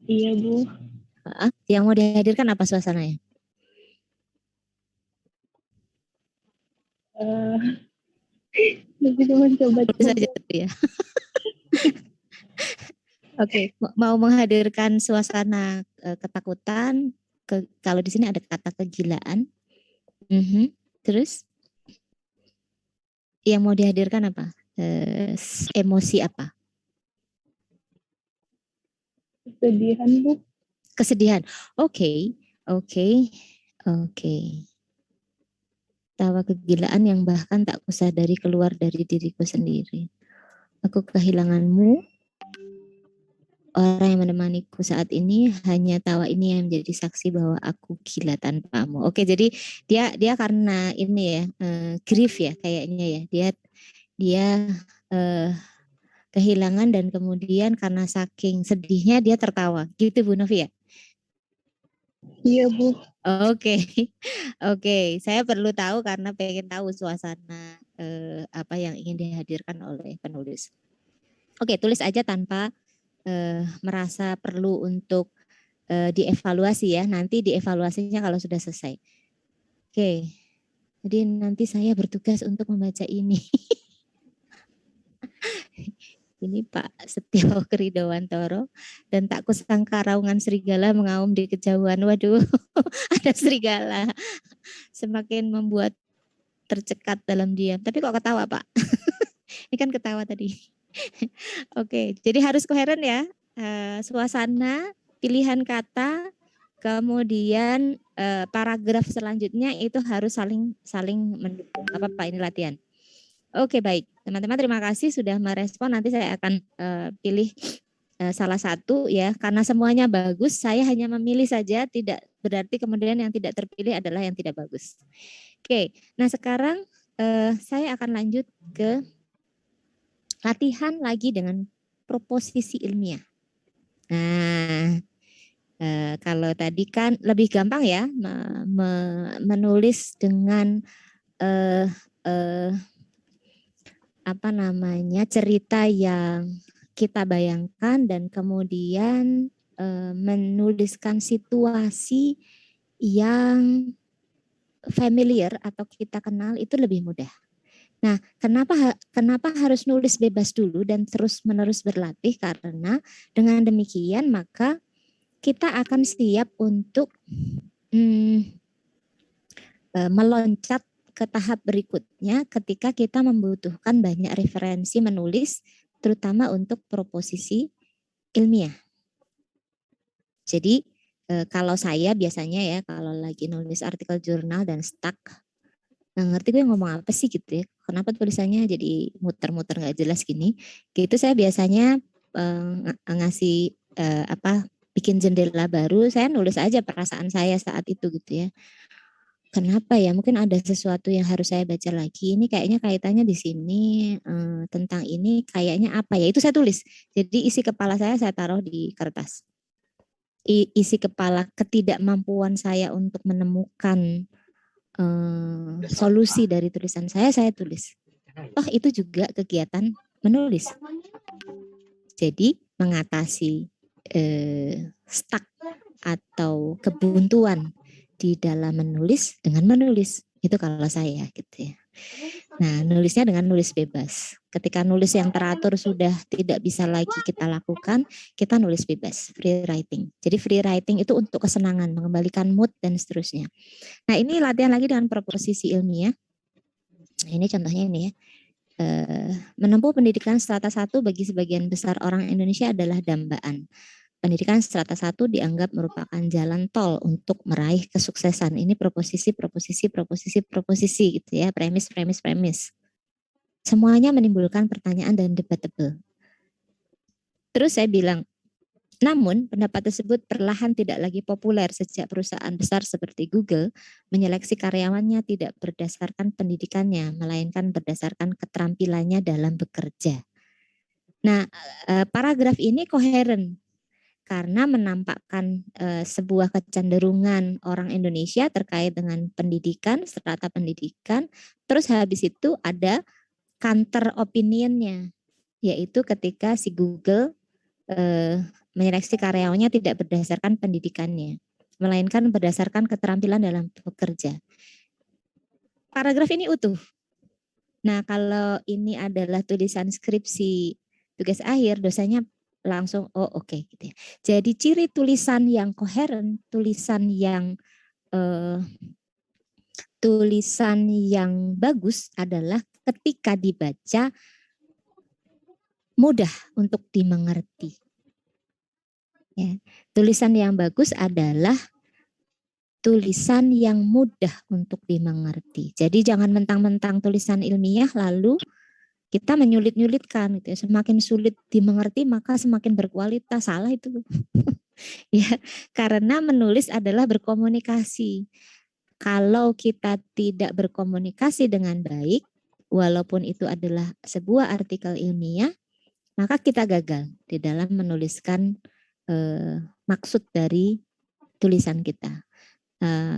Iya Bu. Yang mau dihadirkan apa suasananya? Lebih mencoba saja ya. Oke, mau menghadirkan suasana ketakutan, kalau di sini ada kata kegilaan. Terus yang mau dihadirkan apa? Emosi apa? Kesedihan, Bu. Kesedihan. Oke. Tawa kegilaan yang bahkan tak kusadari keluar dari diriku sendiri. Aku kehilanganmu. Orang yang menemaniku saat ini, hanya tawa ini yang menjadi saksi bahwa aku gila tanpamu. Oke, jadi dia karena ini ya, grief ya kayaknya ya. Dia kehilangan dan kemudian karena saking sedihnya dia tertawa. Gitu Bu Novi ya? Iya, Bu. Oke. Saya perlu tahu karena pengen tahu suasana apa yang ingin dihadirkan oleh penulis. Oke, tulis aja tanpa merasa perlu untuk dievaluasi ya. Nanti dievaluasinya kalau sudah selesai. Oke. Jadi nanti saya bertugas untuk membaca ini. Ini Pak Setio Keridowantoro, dan tak kusangka raungan serigala mengaum di kejauhan. Waduh, ada serigala. Semakin membuat tercekat dalam diam. Tapi kok ketawa Pak? Ini kan ketawa tadi. Oke, jadi harus koheren ya. Suasana, pilihan kata, kemudian paragraf selanjutnya itu harus saling mendukung. Apa Pak, ini latihan. Oke, baik. Teman-teman terima kasih sudah merespon. Nanti saya akan pilih salah satu ya. Karena semuanya bagus, saya hanya memilih saja. Tidak berarti kemudian yang tidak terpilih adalah yang tidak bagus. Oke, nah sekarang saya akan lanjut ke latihan lagi dengan proposisi ilmiah. Nah, kalau tadi kan lebih gampang ya menulis dengan cerita yang kita bayangkan dan kemudian menuliskan situasi yang familiar atau kita kenal itu lebih mudah. Nah, kenapa harus nulis bebas dulu dan terus-menerus berlatih? Karena dengan demikian maka kita akan siap untuk meloncat ke tahap berikutnya ketika kita membutuhkan banyak referensi menulis, terutama untuk proposisi ilmiah. Jadi kalau saya biasanya ya kalau lagi nulis artikel jurnal dan stuck, nggak ngerti gue ngomong apa sih gitu ya, kenapa tulisannya jadi muter-muter nggak jelas gini, gitu saya biasanya ngasih bikin jendela baru, saya nulis aja perasaan saya saat itu gitu ya. Kenapa ya? Mungkin ada sesuatu yang harus saya baca lagi. Ini kayaknya kaitannya di sini tentang ini kayaknya apa ya? Itu saya tulis. Jadi isi kepala saya taruh di kertas. Isi kepala ketidakmampuan saya untuk menemukan solusi dari tulisan saya tulis. Oh itu juga kegiatan menulis. Jadi mengatasi stuck atau kebuntuan di dalam menulis dengan menulis itu kalau saya gitu ya. Nah nulisnya dengan nulis bebas. Ketika nulis yang teratur sudah tidak bisa lagi kita lakukan, kita nulis bebas, free writing. Jadi free writing itu untuk kesenangan, mengembalikan mood dan seterusnya. Nah ini latihan lagi dengan proposisi ilmiah. Ini contohnya ini ya. Menempuh pendidikan strata 1 bagi sebagian besar orang Indonesia adalah dambaan. Pendidikan strata 1 dianggap merupakan jalan tol untuk meraih kesuksesan. Ini proposisi gitu ya, premis. Semuanya menimbulkan pertanyaan dan debatable. Terus saya bilang, namun pendapat tersebut perlahan tidak lagi populer sejak perusahaan besar seperti Google menyeleksi karyawannya tidak berdasarkan pendidikannya, melainkan berdasarkan keterampilannya dalam bekerja. Nah, paragraf ini koheren karena menampakkan sebuah kecenderungan orang Indonesia terkait dengan pendidikan, strata pendidikan, terus habis itu ada counter opinionnya, yaitu ketika si Google menyeleksi karyawannya tidak berdasarkan pendidikannya, melainkan berdasarkan keterampilan dalam bekerja. Paragraf ini utuh. Nah, kalau ini adalah tulisan skripsi tugas akhir, dosanya langsung oh oke gitu ya. Jadi ciri tulisan yang koheren, tulisan yang bagus adalah ketika dibaca mudah untuk dimengerti. Ya. Tulisan yang bagus adalah tulisan yang mudah untuk dimengerti. Jadi jangan mentang-mentang tulisan ilmiah lalu kita menyulit-nyulitkan gitu ya. Semakin sulit dimengerti maka semakin berkualitas. Salah itu. Ya, karena menulis adalah berkomunikasi. Kalau kita tidak berkomunikasi dengan baik, walaupun itu adalah sebuah artikel ilmiah, maka kita gagal di dalam menuliskan maksud dari tulisan kita.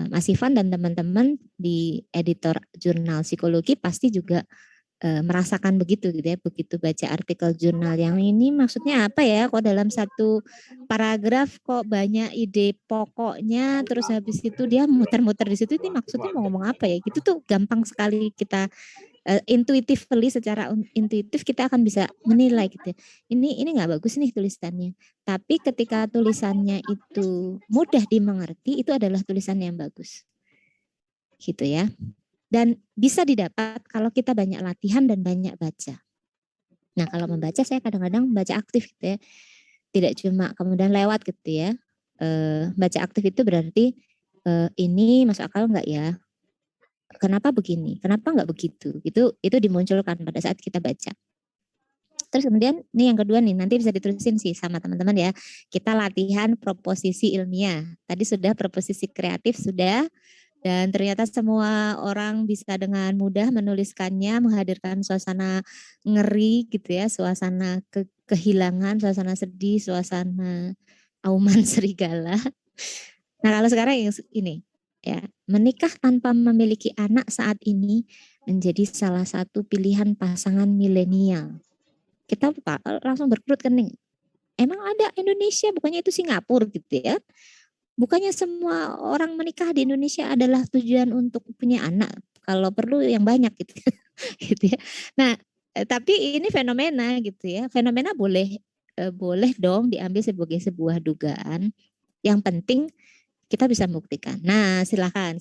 Mas Ivan dan teman-teman di editor jurnal psikologi pasti juga merasakan begitu gitu ya, begitu baca artikel jurnal yang ini maksudnya apa ya, kok dalam satu paragraf kok banyak ide pokoknya, terus habis itu dia muter-muter di situ, ini maksudnya mau ngomong apa ya, gitu tuh gampang sekali kita secara intuitif kita akan bisa menilai gitu. Ini nggak bagus nih tulisannya. Tapi ketika tulisannya itu mudah dimengerti, itu adalah tulisan yang bagus. Gitu ya. Dan bisa didapat kalau kita banyak latihan dan banyak baca. Nah, kalau membaca saya kadang-kadang baca aktif gitu ya. Tidak cuma kemudian lewat gitu ya. Baca aktif itu berarti ini masuk akal enggak ya? Kenapa begini? Kenapa enggak begitu? Itu dimunculkan pada saat kita baca. Terus kemudian ini yang kedua nih, nanti bisa ditulisin sih sama teman-teman ya. Kita latihan proposisi ilmiah. Tadi sudah proposisi kreatif sudah, dan ternyata semua orang bisa dengan mudah menuliskannya, menghadirkan suasana ngeri gitu ya, suasana kehilangan, suasana sedih, suasana auman serigala. Nah, kalau sekarang yang ini ya, menikah tanpa memiliki anak saat ini menjadi salah satu pilihan pasangan milenial. Kita langsung berkerut kening. Emang ada Indonesia, bukannya itu Singapura gitu ya. Bukannya semua orang menikah di Indonesia adalah tujuan untuk punya anak. Kalau perlu yang banyak gitu. Gitu ya. Nah, tapi ini fenomena gitu ya. Fenomena boleh dong diambil sebagai sebuah dugaan. Yang penting kita bisa membuktikan. Nah, silahkan.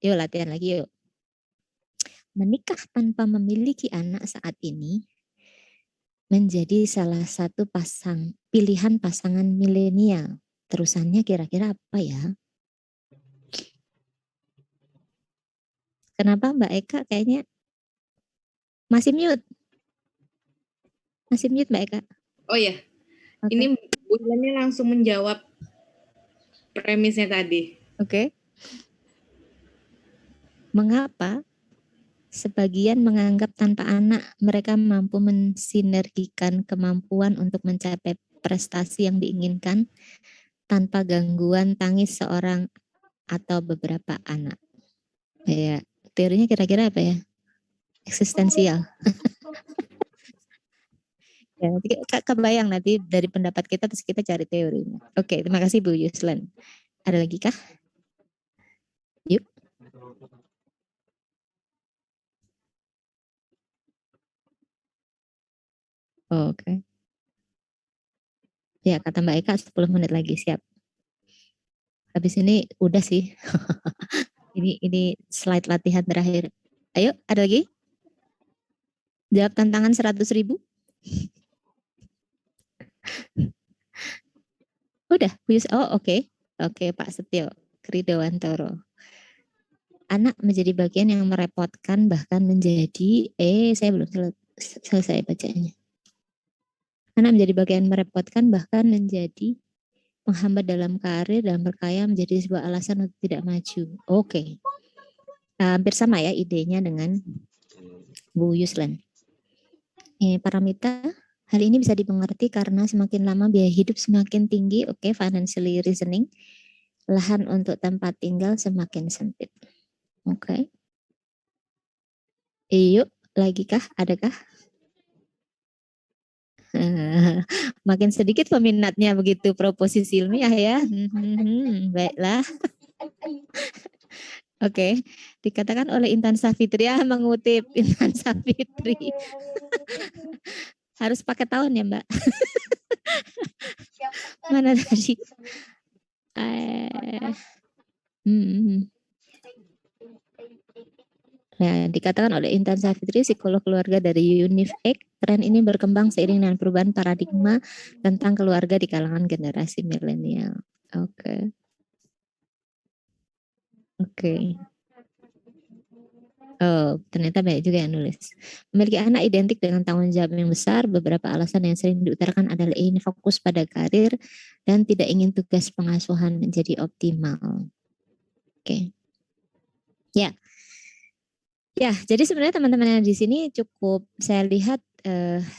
Yuk latihan lagi yuk. Menikah tanpa memiliki anak saat ini menjadi salah satu pilihan pasangan milenial. Terusannya kira-kira apa ya? Kenapa Mbak Eka kayaknya masih mute? Masih mute Mbak Eka? Oh ya, okay. Ini Bu Ilani langsung menjawab premisnya tadi. Oke. Mengapa sebagian menganggap tanpa anak mereka mampu mensinergikan kemampuan untuk mencapai prestasi yang diinginkan tanpa gangguan tangis seorang atau beberapa anak? Ya, teorinya kira-kira apa ya? Eksistensial. Ya, nanti kebayang nanti dari pendapat kita terus kita cari teorinya. Oke, terima kasih Bu Yuslan. Ada lagi kah? Yuk. Oke. Ya, kata Mbak Eka 10 menit lagi, siap. Habis ini udah sih. ini slide latihan terakhir. Ayo, ada lagi? Jawab tantangan 100.000. Udah, oh oke. Oke, Pak Setio Kridowantoro. Anak menjadi bagian yang merepotkan bahkan menjadi saya belum selesai bacanya. Anak menjadi bagian merepotkan bahkan menjadi menghambat dalam karir dan berkaya menjadi sebuah alasan untuk tidak maju. Oke. Hampir sama ya idenya dengan Bu Yuslan. Paramita, hal ini bisa dimengerti karena semakin lama biaya hidup semakin tinggi. Oke, financially reasoning. Lahan untuk tempat tinggal semakin sempit. Oke. Yuk, lagi kah? Adakah? Makin sedikit peminatnya begitu proposisi ilmiah ya. Baiklah. Oke, dikatakan oleh Intan Safitri, mengutip Intan Safitri. Harus pakai tahun ya Mbak. Mana tadi? Nah, dikatakan oleh Intan Safitri, psikolog keluarga dari UNIFEK, tren ini berkembang seiring dengan perubahan paradigma tentang keluarga di kalangan generasi milenial. Oke. Oh, ternyata banyak juga yang nulis. Memiliki anak identik dengan tanggung jawab yang besar. Beberapa alasan yang sering diutarakan adalah ingin fokus pada karir dan tidak ingin tugas pengasuhan menjadi optimal. Oke. Ya. Ya, jadi sebenarnya teman-teman yang di sini cukup saya lihat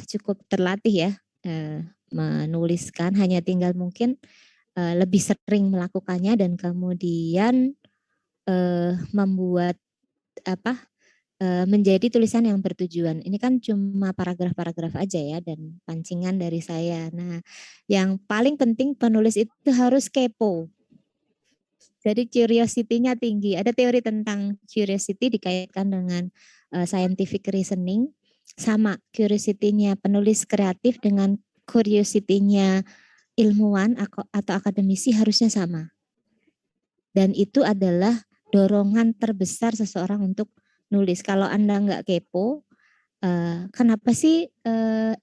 cukup terlatih ya menuliskan, hanya tinggal mungkin lebih sering melakukannya dan kemudian membuat menjadi tulisan yang bertujuan. Ini kan cuma paragraf-paragraf aja ya dan pancingan dari saya. Nah, yang paling penting penulis itu harus kepo. Jadi curiosity-nya tinggi. Ada teori tentang curiosity dikaitkan dengan scientific reasoning. Sama curiosity-nya penulis kreatif dengan curiosity-nya ilmuwan atau akademisi harusnya sama. Dan itu adalah dorongan terbesar seseorang untuk nulis. Kalau Anda nggak kepo, kenapa sih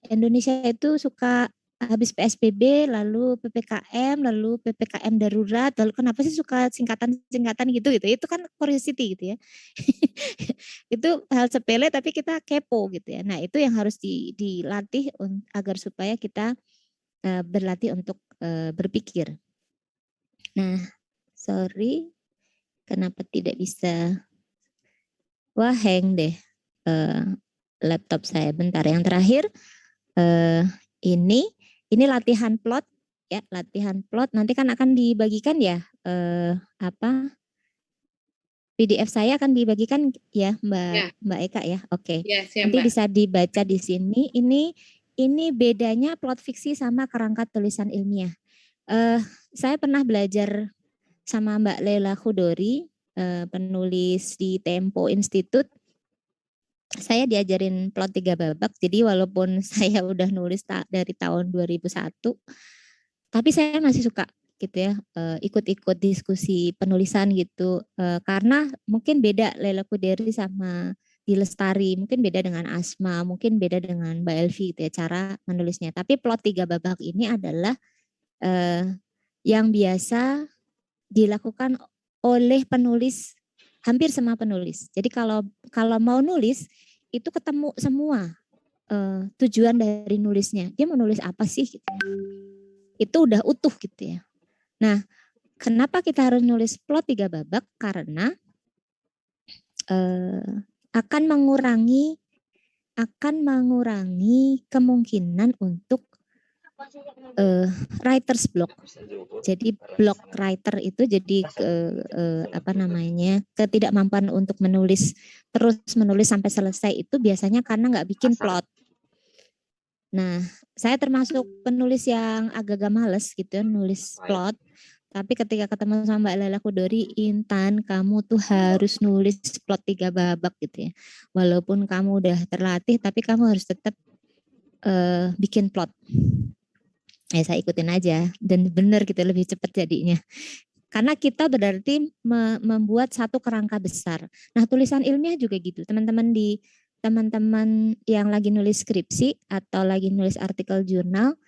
Indonesia itu suka habis PSBB, lalu PPKM, lalu PPKM darurat, lalu kenapa sih suka singkatan-singkatan gitu? Itu kan curiosity gitu ya. Itu hal sepele tapi kita kepo gitu ya. Nah itu yang harus dilatih agar supaya kita berlatih untuk berpikir. Nah, sorry, kenapa tidak bisa? Wah, hang deh laptop saya. Bentar, yang terakhir ini latihan plot ya, latihan plot. Nanti kan akan dibagikan ya PDF saya akan dibagikan ya Mbak Eka ya. Oke. Ya, siap, Nanti Mbak. bisa dibaca di sini. Ini bedanya plot fiksi sama kerangka tulisan ilmiah. Saya pernah belajar sama Mbak Lela Khudori, penulis di Tempo Institute. Saya diajarin plot 3 babak, jadi walaupun saya udah nulis dari tahun 2001, tapi saya masih suka gitu ya, ikut-ikut diskusi penulisan gitu, karena mungkin beda Lela Khudori sama Di Lestari, mungkin beda dengan Asma, mungkin beda dengan Mbak Elvi gitu ya, cara menulisnya. Tapi plot 3 babak ini adalah yang biasa dilakukan oleh penulis, hampir semua penulis. Jadi kalau mau nulis itu ketemu semua tujuan dari nulisnya. Dia mau nulis apa sih? Gitu. Itu udah utuh gitu ya. Nah, kenapa kita harus nulis plot 3 babak? Karena akan mengurangi kemungkinan untuk writer's block. Jadi block writer itu jadi ketidakmampuan untuk terus menulis sampai selesai itu biasanya karena nggak bikin plot. Nah, saya termasuk penulis yang agak-agak males gitu nulis plot. Tapi ketika ketemu sama Mbak Lela Khudori, Intan, kamu tuh harus nulis plot 3 babak gitu ya. Walaupun kamu udah terlatih, tapi kamu harus tetap bikin plot. Ya saya ikutin aja dan benar gitu lebih cepat jadinya. Karena kita berarti membuat satu kerangka besar. Nah, tulisan ilmiah juga gitu. Teman-teman yang lagi nulis skripsi atau lagi nulis artikel jurnal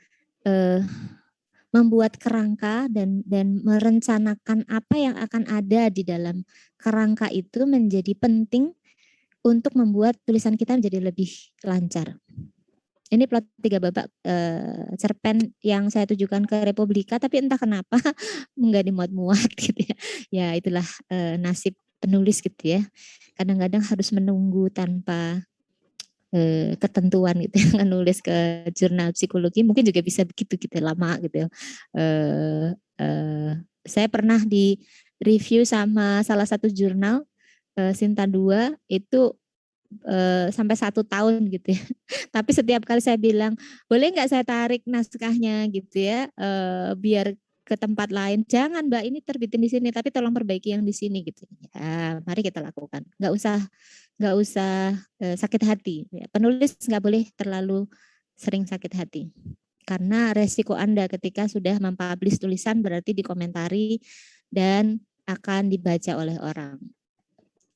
membuat kerangka dan merencanakan apa yang akan ada di dalam kerangka itu menjadi penting untuk membuat tulisan kita menjadi lebih lancar. Ini plot 3 babak cerpen yang saya tujukan ke Republika, tapi entah kenapa nggak dimuat-muat gitu ya. Ya itulah nasib penulis gitu ya. Kadang-kadang harus menunggu tanpa ketentuan gitu ya, nulis ke jurnal psikologi mungkin juga bisa begitu gitu lama gitu ya. Saya pernah di review sama salah satu jurnal Sinta 2 itu sampai 1 tahun gitu ya. Tapi setiap kali saya bilang, boleh nggak saya tarik naskahnya gitu ya, biar ke tempat lain. Jangan Mbak, ini terbitin di sini, tapi tolong perbaiki yang di sini gitu. Ya, mari kita lakukan. Nggak usah sakit hati. Ya, penulis nggak boleh terlalu sering sakit hati. Karena resiko Anda ketika sudah mempublish tulisan berarti dikomentari dan akan dibaca oleh orang.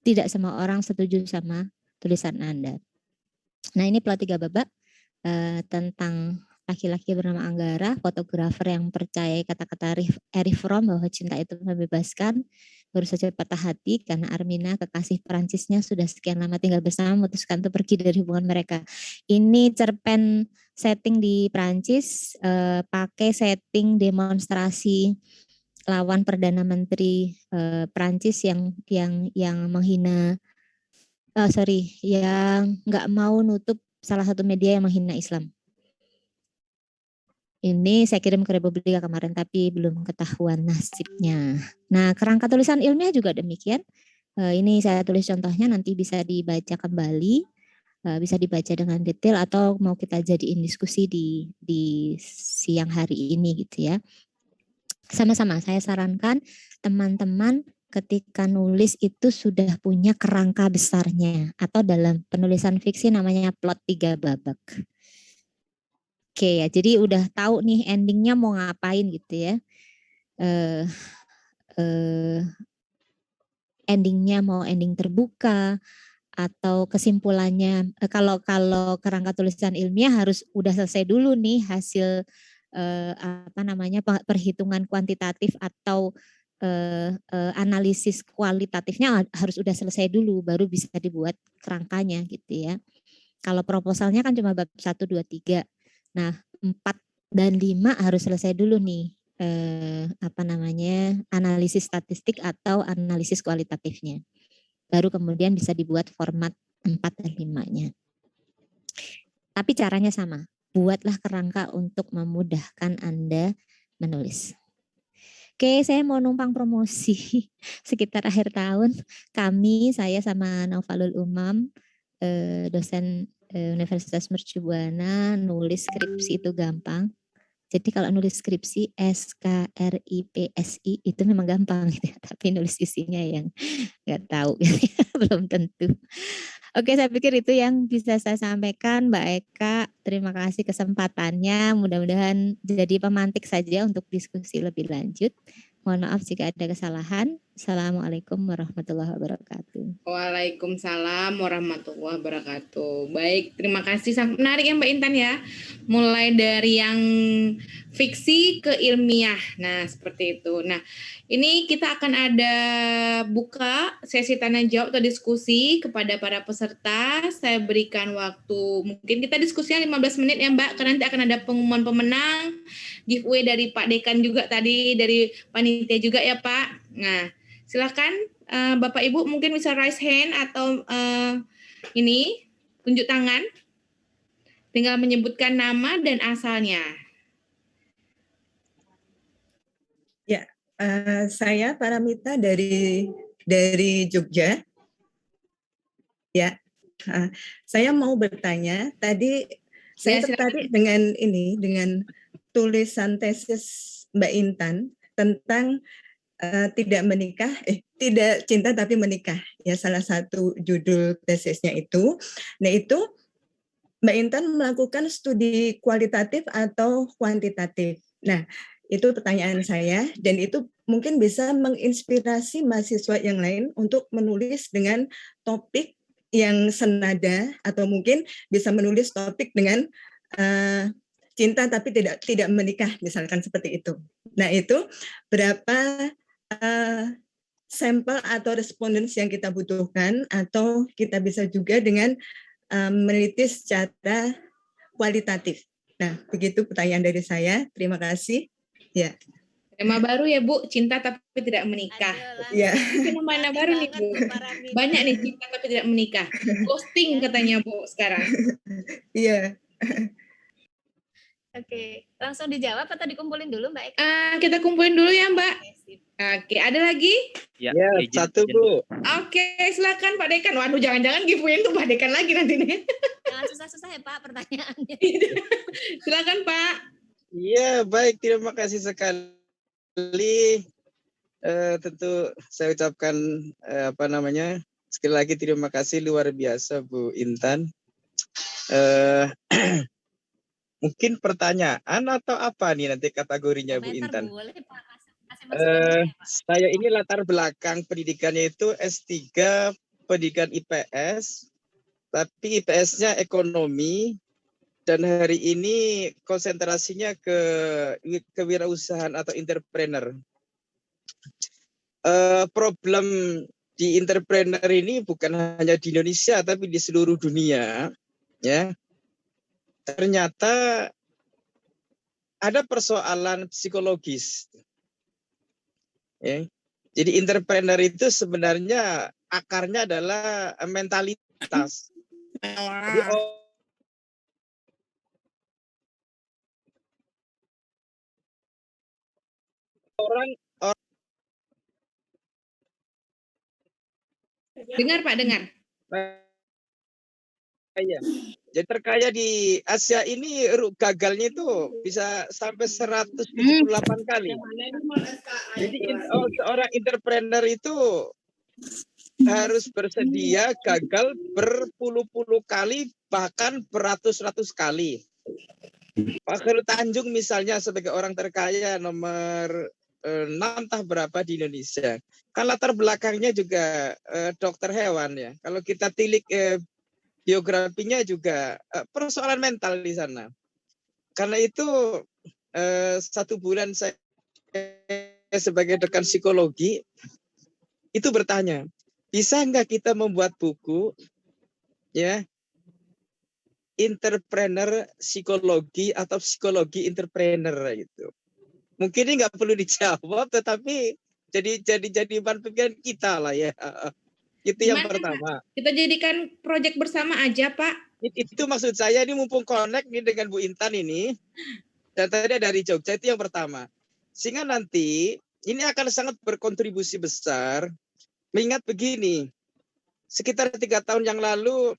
Tidak semua orang setuju sama tulisan Anda. Nah, ini plot 3 babak tentang laki-laki bernama Anggara, fotografer yang percaya kata-kata Erich Fromm bahwa cinta itu membebaskan, baru saja patah hati karena Armina, kekasih Perancisnya, sudah sekian lama tinggal bersama, memutuskan untuk pergi dari hubungan mereka. Ini cerpen setting di Perancis, pakai setting demonstrasi lawan Perdana Menteri Perancis yang menghina, yang nggak mau nutup salah satu media yang menghina Islam. Ini saya kirim ke Republika kemarin, tapi belum ketahuan nasibnya. Nah, kerangka tulisan ilmiah juga demikian. Ini saya tulis contohnya, nanti bisa dibaca kembali, bisa dibaca dengan detail, atau mau kita jadiin diskusi di siang hari ini gitu ya. Sama-sama, saya sarankan teman-teman ketika nulis itu sudah punya kerangka besarnya, atau dalam penulisan fiksi namanya plot 3 babak. Oke ya, jadi udah tahu nih endingnya mau ngapain gitu ya. Endingnya mau ending terbuka atau kesimpulannya. Kalau kerangka tulisan ilmiah harus udah selesai dulu nih hasil perhitungan kuantitatif atau analisis kualitatifnya harus udah selesai dulu, baru bisa dibuat kerangkanya gitu ya. Kalau proposalnya kan cuma bab 1, 2, 3. Nah, 4 dan 5 harus selesai dulu nih, analisis statistik atau analisis kualitatifnya. Baru kemudian bisa dibuat format 4 dan 5-nya. Tapi caranya sama, buatlah kerangka untuk memudahkan Anda menulis. Oke, saya mau numpang promosi sekitar akhir tahun. Saya sama Naufalul Umam, dosen Universitas Mercu Buana, nulis skripsi itu gampang. Jadi kalau nulis skripsi SKRIPSI itu memang gampang gitu ya, tapi nulis isinya yang nggak tahu belum tentu. Oke, saya pikir itu yang bisa saya sampaikan, Mbak Eka. Terima kasih kesempatannya. Mudah-mudahan jadi pemantik saja untuk diskusi lebih lanjut. Mohon maaf jika ada kesalahan. Assalamualaikum warahmatullahi wabarakatuh. Waalaikumsalam warahmatullahi wabarakatuh. Baik, terima kasih. Sangat menarik ya Mbak Intan ya. Mulai dari yang fiksi ke ilmiah. Nah, seperti itu. Nah, ini kita akan ada buka sesi tanya jawab atau diskusi kepada para peserta. Saya berikan waktu, mungkin kita diskusinya 15 menit ya Mbak, karena nanti akan ada pengumuman pemenang, giveaway dari Pak Dekan juga tadi, dari panitia juga ya Pak. Nah, silakan Bapak Ibu mungkin bisa raise hand atau ini tunjuk tangan. Tinggal menyebutkan nama dan asalnya. Ya, saya Paramita dari Jogja. Ya, saya mau bertanya. Tadi saya tertarik dengan tulisan tesis Mbak Intan tentang tidak cinta tapi menikah. Ya, salah satu judul tesisnya itu. Nah, itu Mbak Intan melakukan studi kualitatif atau kuantitatif. Nah, itu pertanyaan saya, dan itu mungkin bisa menginspirasi mahasiswa yang lain untuk menulis dengan topik yang senada, atau mungkin bisa menulis topik dengan cinta tapi tidak menikah, misalkan seperti itu. Nah, itu berapa sampel atau respondents yang kita butuhkan, atau kita bisa juga dengan meneliti secara kualitatif. Nah, begitu pertanyaan dari saya. Terima kasih. Ya. Tema baru ya Bu, cinta tapi tidak menikah. Iya. Fenomena baru nih Bu. Banyak nih cinta tapi tidak menikah. Ghosting katanya Bu sekarang. Iya. Oke, langsung dijawab atau dikumpulin dulu Mbak Eka? Kita kumpulin dulu ya Mbak. Oke, ada lagi? Ya, satu Bu. Oke, silakan Pak Dekan. Waduh, jangan-jangan giveaway untuk Pak Dekan lagi nanti nih. Jangan susah-susah ya Pak pertanyaannya. Silakan Pak. Iya, baik. Terima kasih sekali. Tentu saya ucapkan sekali lagi terima kasih luar biasa Bu Intan. Mungkin pertanyaan atau apa nih nanti kategorinya Bu Komentar Intan? boleh Pak, kasih masukan ya Pak. Saya ini latar belakang pendidikannya itu S3 pendidikan IPS, tapi IPS-nya ekonomi, dan hari ini konsentrasinya ke kewirausahaan atau entrepreneur. Problem di entrepreneur ini bukan hanya di Indonesia tapi di seluruh dunia, ya. Ternyata ada persoalan psikologis. Ya. Jadi entrepreneur itu sebenarnya akarnya adalah mentalitas. Jadi orang Dengar Pak, dengar. Iya. Jadi terkaya di Asia ini gagalnya itu bisa sampai 178 kali. Jadi seorang entrepreneur itu harus bersedia gagal berpuluh-puluh kali, bahkan beratus-ratus kali. Pak Khairul Tanjung misalnya sebagai orang terkaya nomor 6 entah berapa di Indonesia. Kan latar belakangnya juga dokter hewan ya. Kalau kita tilik biografinya juga persoalan mental di sana. Karena itu 1 bulan saya sebagai dekan psikologi itu bertanya, bisa nggak kita membuat buku ya entrepreneur psikologi atau psikologi entrepreneur gitu. Mungkin ini nggak perlu dijawab, tetapi jadi bahan pikiran kita lah ya. Itu yang pertama. Kita jadikan proyek bersama aja, Pak. Itu maksud saya, ini mumpung connect nih dengan Bu Intan ini. Dan tadi dari Jogja, itu yang pertama. Sehingga nanti ini akan sangat berkontribusi besar. Mengingat begini, sekitar 3 tahun yang lalu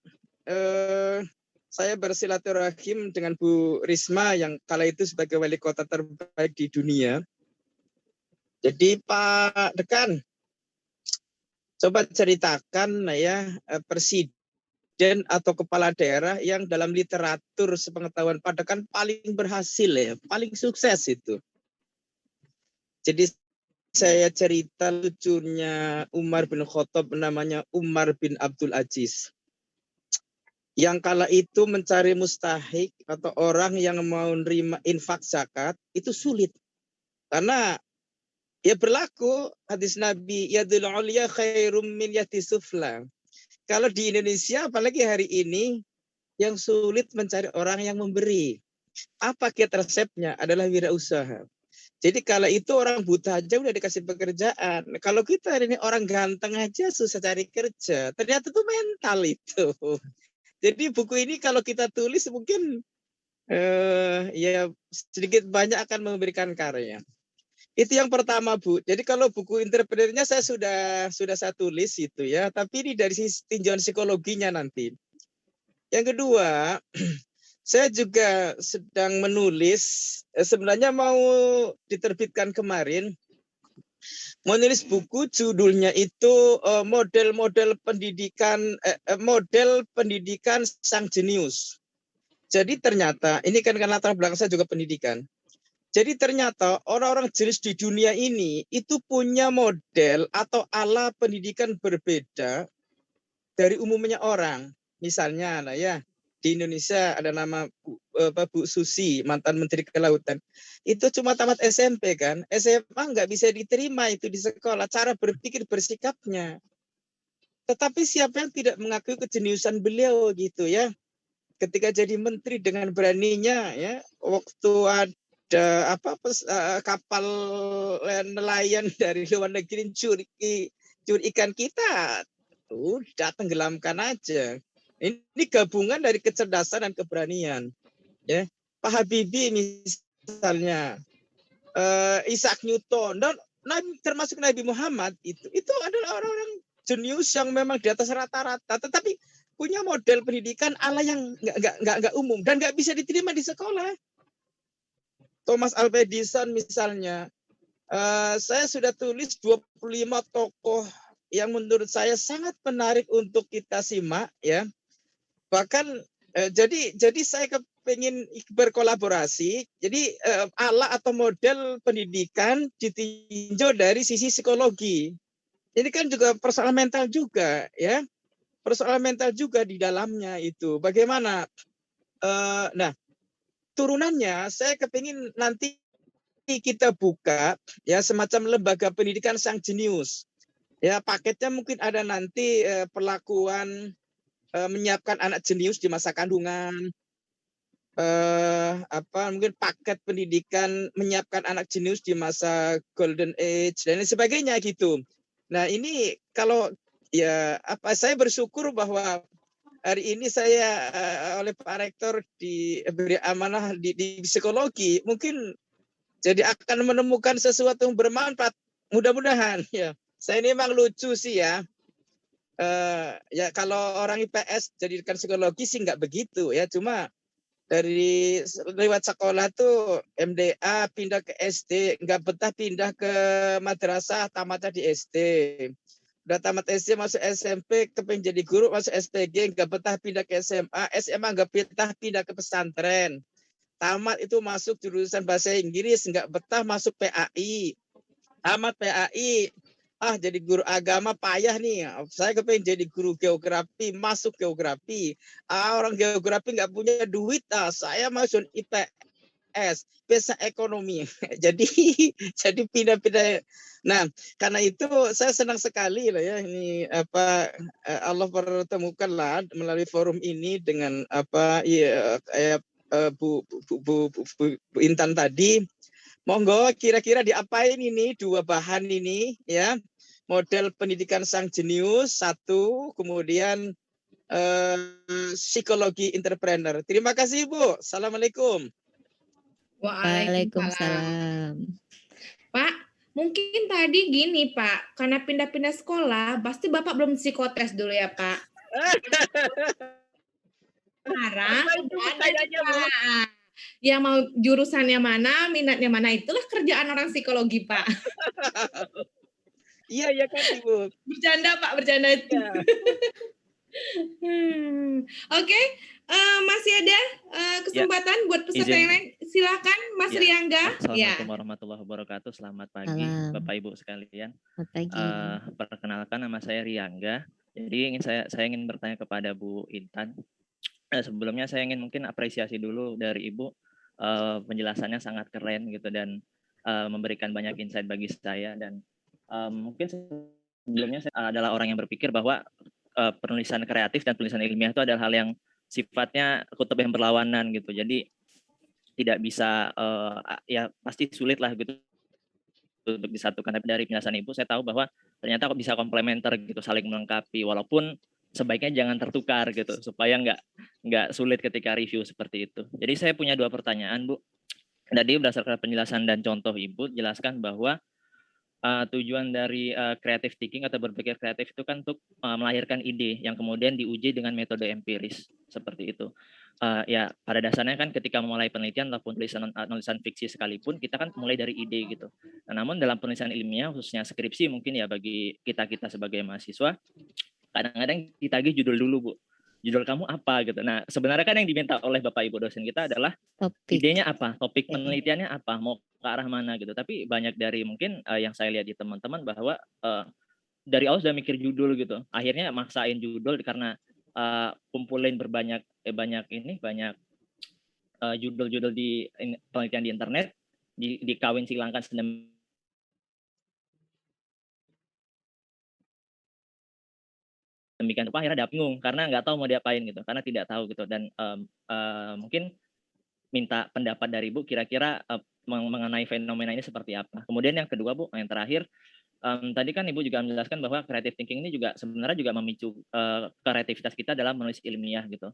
saya bersilaturahim dengan Bu Risma yang kala itu sebagai wali kota terbaik di dunia. Jadi Pak Dekan, coba ceritakan ya presiden atau kepala daerah yang dalam literatur sepengetahuan Pak Dekan paling berhasil ya, paling sukses itu. Jadi saya cerita lucunya Umar bin Khattab, namanya Umar bin Abdul Aziz. Yang kala itu mencari mustahik atau orang yang mau nerima infak zakat itu sulit. Karena ya berlaku hadis Nabi, yadul ulya khairum min yadi sufla. Kalau di Indonesia apalagi hari ini yang sulit mencari orang yang memberi. Apa kiat resepnya? Adalah wirausaha. Jadi kalau itu orang buta aja udah dikasih pekerjaan. Kalau kita ini orang ganteng aja susah cari kerja. Ternyata itu mental itu. Jadi buku ini kalau kita tulis mungkin ya sedikit banyak akan memberikan karya. Itu yang pertama Bu. Jadi kalau buku entrepreneurnya saya sudah saya tulis itu ya. Tapi ini dari sisi tinjauan psikologinya nanti. Yang kedua, saya juga sedang menulis. Sebenarnya mau diterbitkan kemarin. Menulis buku judulnya itu model pendidikan sang jenius. Jadi ternyata ini kan latar belakang saya juga pendidikan. Jadi ternyata orang-orang jenius di dunia ini itu punya model atau ala pendidikan berbeda dari umumnya orang. Misalnya lah ya, di Indonesia ada nama Bu Susi, mantan Menteri Kelautan. Itu cuma tamat SMP kan. SMA nggak bisa diterima itu di sekolah. Cara berpikir bersikapnya. Tetapi siapa yang tidak mengakui kejeniusan beliau gitu ya. Ketika jadi menteri dengan beraninya ya. Waktu ada kapal nelayan dari luar negeri curi ikan kita. Udah tenggelamkan aja. Ini gabungan dari kecerdasan dan keberanian. Ya, Pak Habibie misalnya, Isaac Newton dan termasuk Nabi Muhammad itu adalah orang-orang jenius yang memang di atas rata-rata, tetapi punya model pendidikan ala yang nggak umum dan nggak bisa diterima di sekolah. Thomas Alva Edison misalnya, saya sudah tulis 25 tokoh yang menurut saya sangat menarik untuk kita simak ya. Bahkan jadi saya kepingin berkolaborasi. Jadi ala atau model pendidikan ditinjau dari sisi psikologi. Ini kan juga persoalan mental juga, ya. Persoalan mental juga di dalamnya itu. Bagaimana? Nah, turunannya saya kepingin nanti kita buka ya semacam lembaga pendidikan sang jenius. Ya, paketnya mungkin ada nanti perlakuan menyiapkan anak jenius di masa kandungan, mungkin paket pendidikan menyiapkan anak jenius di masa golden age dan lain sebagainya gitu. Nah, ini kalau ya saya bersyukur bahwa hari ini saya oleh Pak Rektor diberi amanah di psikologi, mungkin jadi akan menemukan sesuatu yang bermanfaat. Mudah-mudahan ya. Saya ini memang lucu sih ya. Ya kalau orang IPS jadikan psikologi sih nggak begitu ya. Cuma dari lewat sekolah tuh MDA pindah ke SD, nggak betah pindah ke madrasah, tamatnya di SD. Udah tamat SD masuk SMP, kepengen jadi guru masuk SPG, nggak betah pindah ke SMA, SMA nggak betah pindah ke pesantren. Tamat itu masuk jurusan bahasa Inggris, nggak betah masuk PAI. Tamat PAI, jadi guru agama payah nih. Saya kepengen jadi guru geografi, masuk geografi. Orang geografi nggak punya duit, saya masuk IPS, bisa ekonomi. jadi pindah-pindah. Nah, karena itu saya senang sekali lah ya ini Allah pertemukan lah melalui forum ini dengan Bu Intan tadi. Monggo kira-kira diapain ini dua bahan ini ya. Model pendidikan sang jenius satu, kemudian psikologi entrepreneur. Terima kasih Bu. Assalamualaikum. Waalaikumsalam. Pak, mungkin tadi gini Pak, karena pindah-pindah sekolah, pasti Bapak belum psikotes dulu ya Pak. Sekarang ada Pak. Yang mau jurusannya mana, minatnya mana, itulah kerjaan orang psikologi, Pak. Iya kan Ibu. Bercanda Pak, bercanda. Ya. Oke, masih ada kesempatan buat peserta yang lain. Silakan Mas Riyangga. Assalamualaikum warahmatullahi wabarakatuh. Selamat pagi Bapak Ibu sekalian. Perkenalkan nama saya Riyangga. Jadi saya ingin bertanya kepada Bu Intan. Sebelumnya saya ingin mungkin apresiasi dulu dari Ibu, penjelasannya sangat keren gitu dan memberikan banyak insight bagi saya dan mungkin sebelumnya saya adalah orang yang berpikir bahwa penulisan kreatif dan tulisan ilmiah itu adalah hal yang sifatnya kutub yang berlawanan gitu. Jadi tidak bisa ya pasti sulit lah gitu untuk disatukan. Tapi dari penjelasan Ibu saya tahu bahwa ternyata bisa komplementer gitu, saling melengkapi walaupun sebaiknya jangan tertukar gitu supaya nggak sulit ketika review seperti itu. Jadi saya punya dua pertanyaan Bu. Tadi berdasarkan penjelasan dan contoh Ibu jelaskan bahwa tujuan dari creative thinking atau berpikir kreatif itu kan untuk melahirkan ide yang kemudian diuji dengan metode empiris seperti itu. Ya pada dasarnya kan ketika memulai penelitian ataupun tulisan fiksi sekalipun kita kan mulai dari ide gitu. Nah, namun dalam penulisan ilmiah khususnya skripsi mungkin ya bagi kita sebagai mahasiswa kadang-kadang ditagih judul dulu Bu. Judul kamu apa gitu. Nah sebenarnya kan yang diminta oleh Bapak Ibu dosen kita adalah idenya apa, topik penelitiannya apa, mau ke arah mana gitu. Tapi banyak dari mungkin yang saya lihat di teman-teman bahwa dari awal sudah mikir judul gitu. Akhirnya maksain judul karena kumpulin banyak judul-judul di penelitian di internet, dikawin silangkan demikian rupa akhirnya bingung karena nggak tahu mau diapain gitu, karena tidak tahu gitu dan mungkin minta pendapat dari Bu kira-kira mengenai fenomena ini seperti apa. Kemudian yang kedua Bu, yang terakhir tadi kan Ibu juga menjelaskan bahwa creative thinking ini juga sebenarnya juga memicu kreativitas kita dalam menulis ilmiah gitu.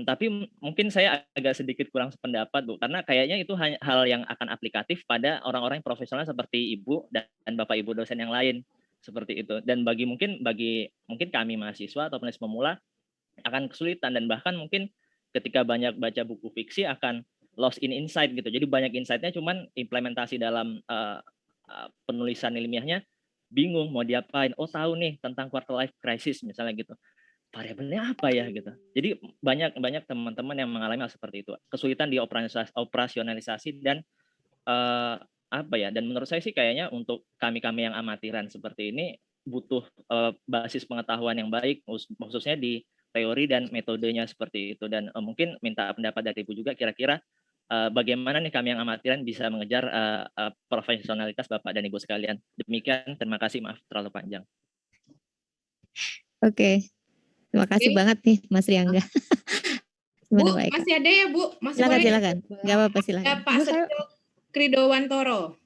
Tapi mungkin saya agak sedikit kurang sependapat Bu, karena kayaknya itu hanya hal yang akan aplikatif pada orang-orang profesional seperti Ibu dan Bapak Ibu dosen yang lain. Seperti itu. Dan mungkin kami mahasiswa atau penulis pemula akan kesulitan dan bahkan mungkin ketika banyak baca buku fiksi akan lost in insight gitu. Jadi banyak insight-nya cuman implementasi dalam penulisan ilmiahnya bingung mau diapain. Oh tahu nih tentang quarter life crisis misalnya gitu. variabelnya apa ya gitu. Jadi banyak teman-teman yang mengalami hal seperti itu, kesulitan di operasionalisasi dan apa ya? Dan menurut saya sih kayaknya untuk kami yang amatiran seperti ini butuh basis pengetahuan yang baik, khususnya di teori dan metodenya seperti itu. Dan mungkin minta pendapat dari Ibu juga kira-kira bagaimana nih kami yang amatiran bisa mengejar profesionalitas Bapak dan Ibu sekalian. Demikian, terima kasih, maaf terlalu panjang. Oke. Terima kasih banget nih Mas Riyangga. Bu, masih ada ya Bu? Masih silakan, boleh? silakan. Nggak apa-apa, silakan. Ya, Pak Setio Kridowantoro.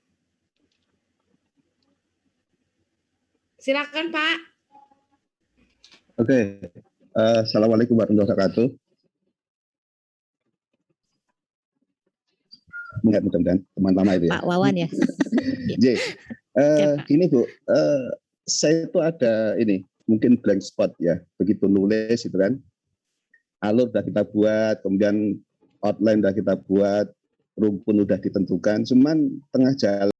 Silakan Pak. Oke. Assalamualaikum warahmatullahi wabarakatuh. Mudah-mudahan teman lama itu ya. Pak Wawan ya. Gini Bu, saya itu ada ini mungkin blank spot ya, begitu nulis gitu kan, alur udah kita buat, kemudian outline udah kita buat, rumpun udah ditentukan, cuman tengah jalan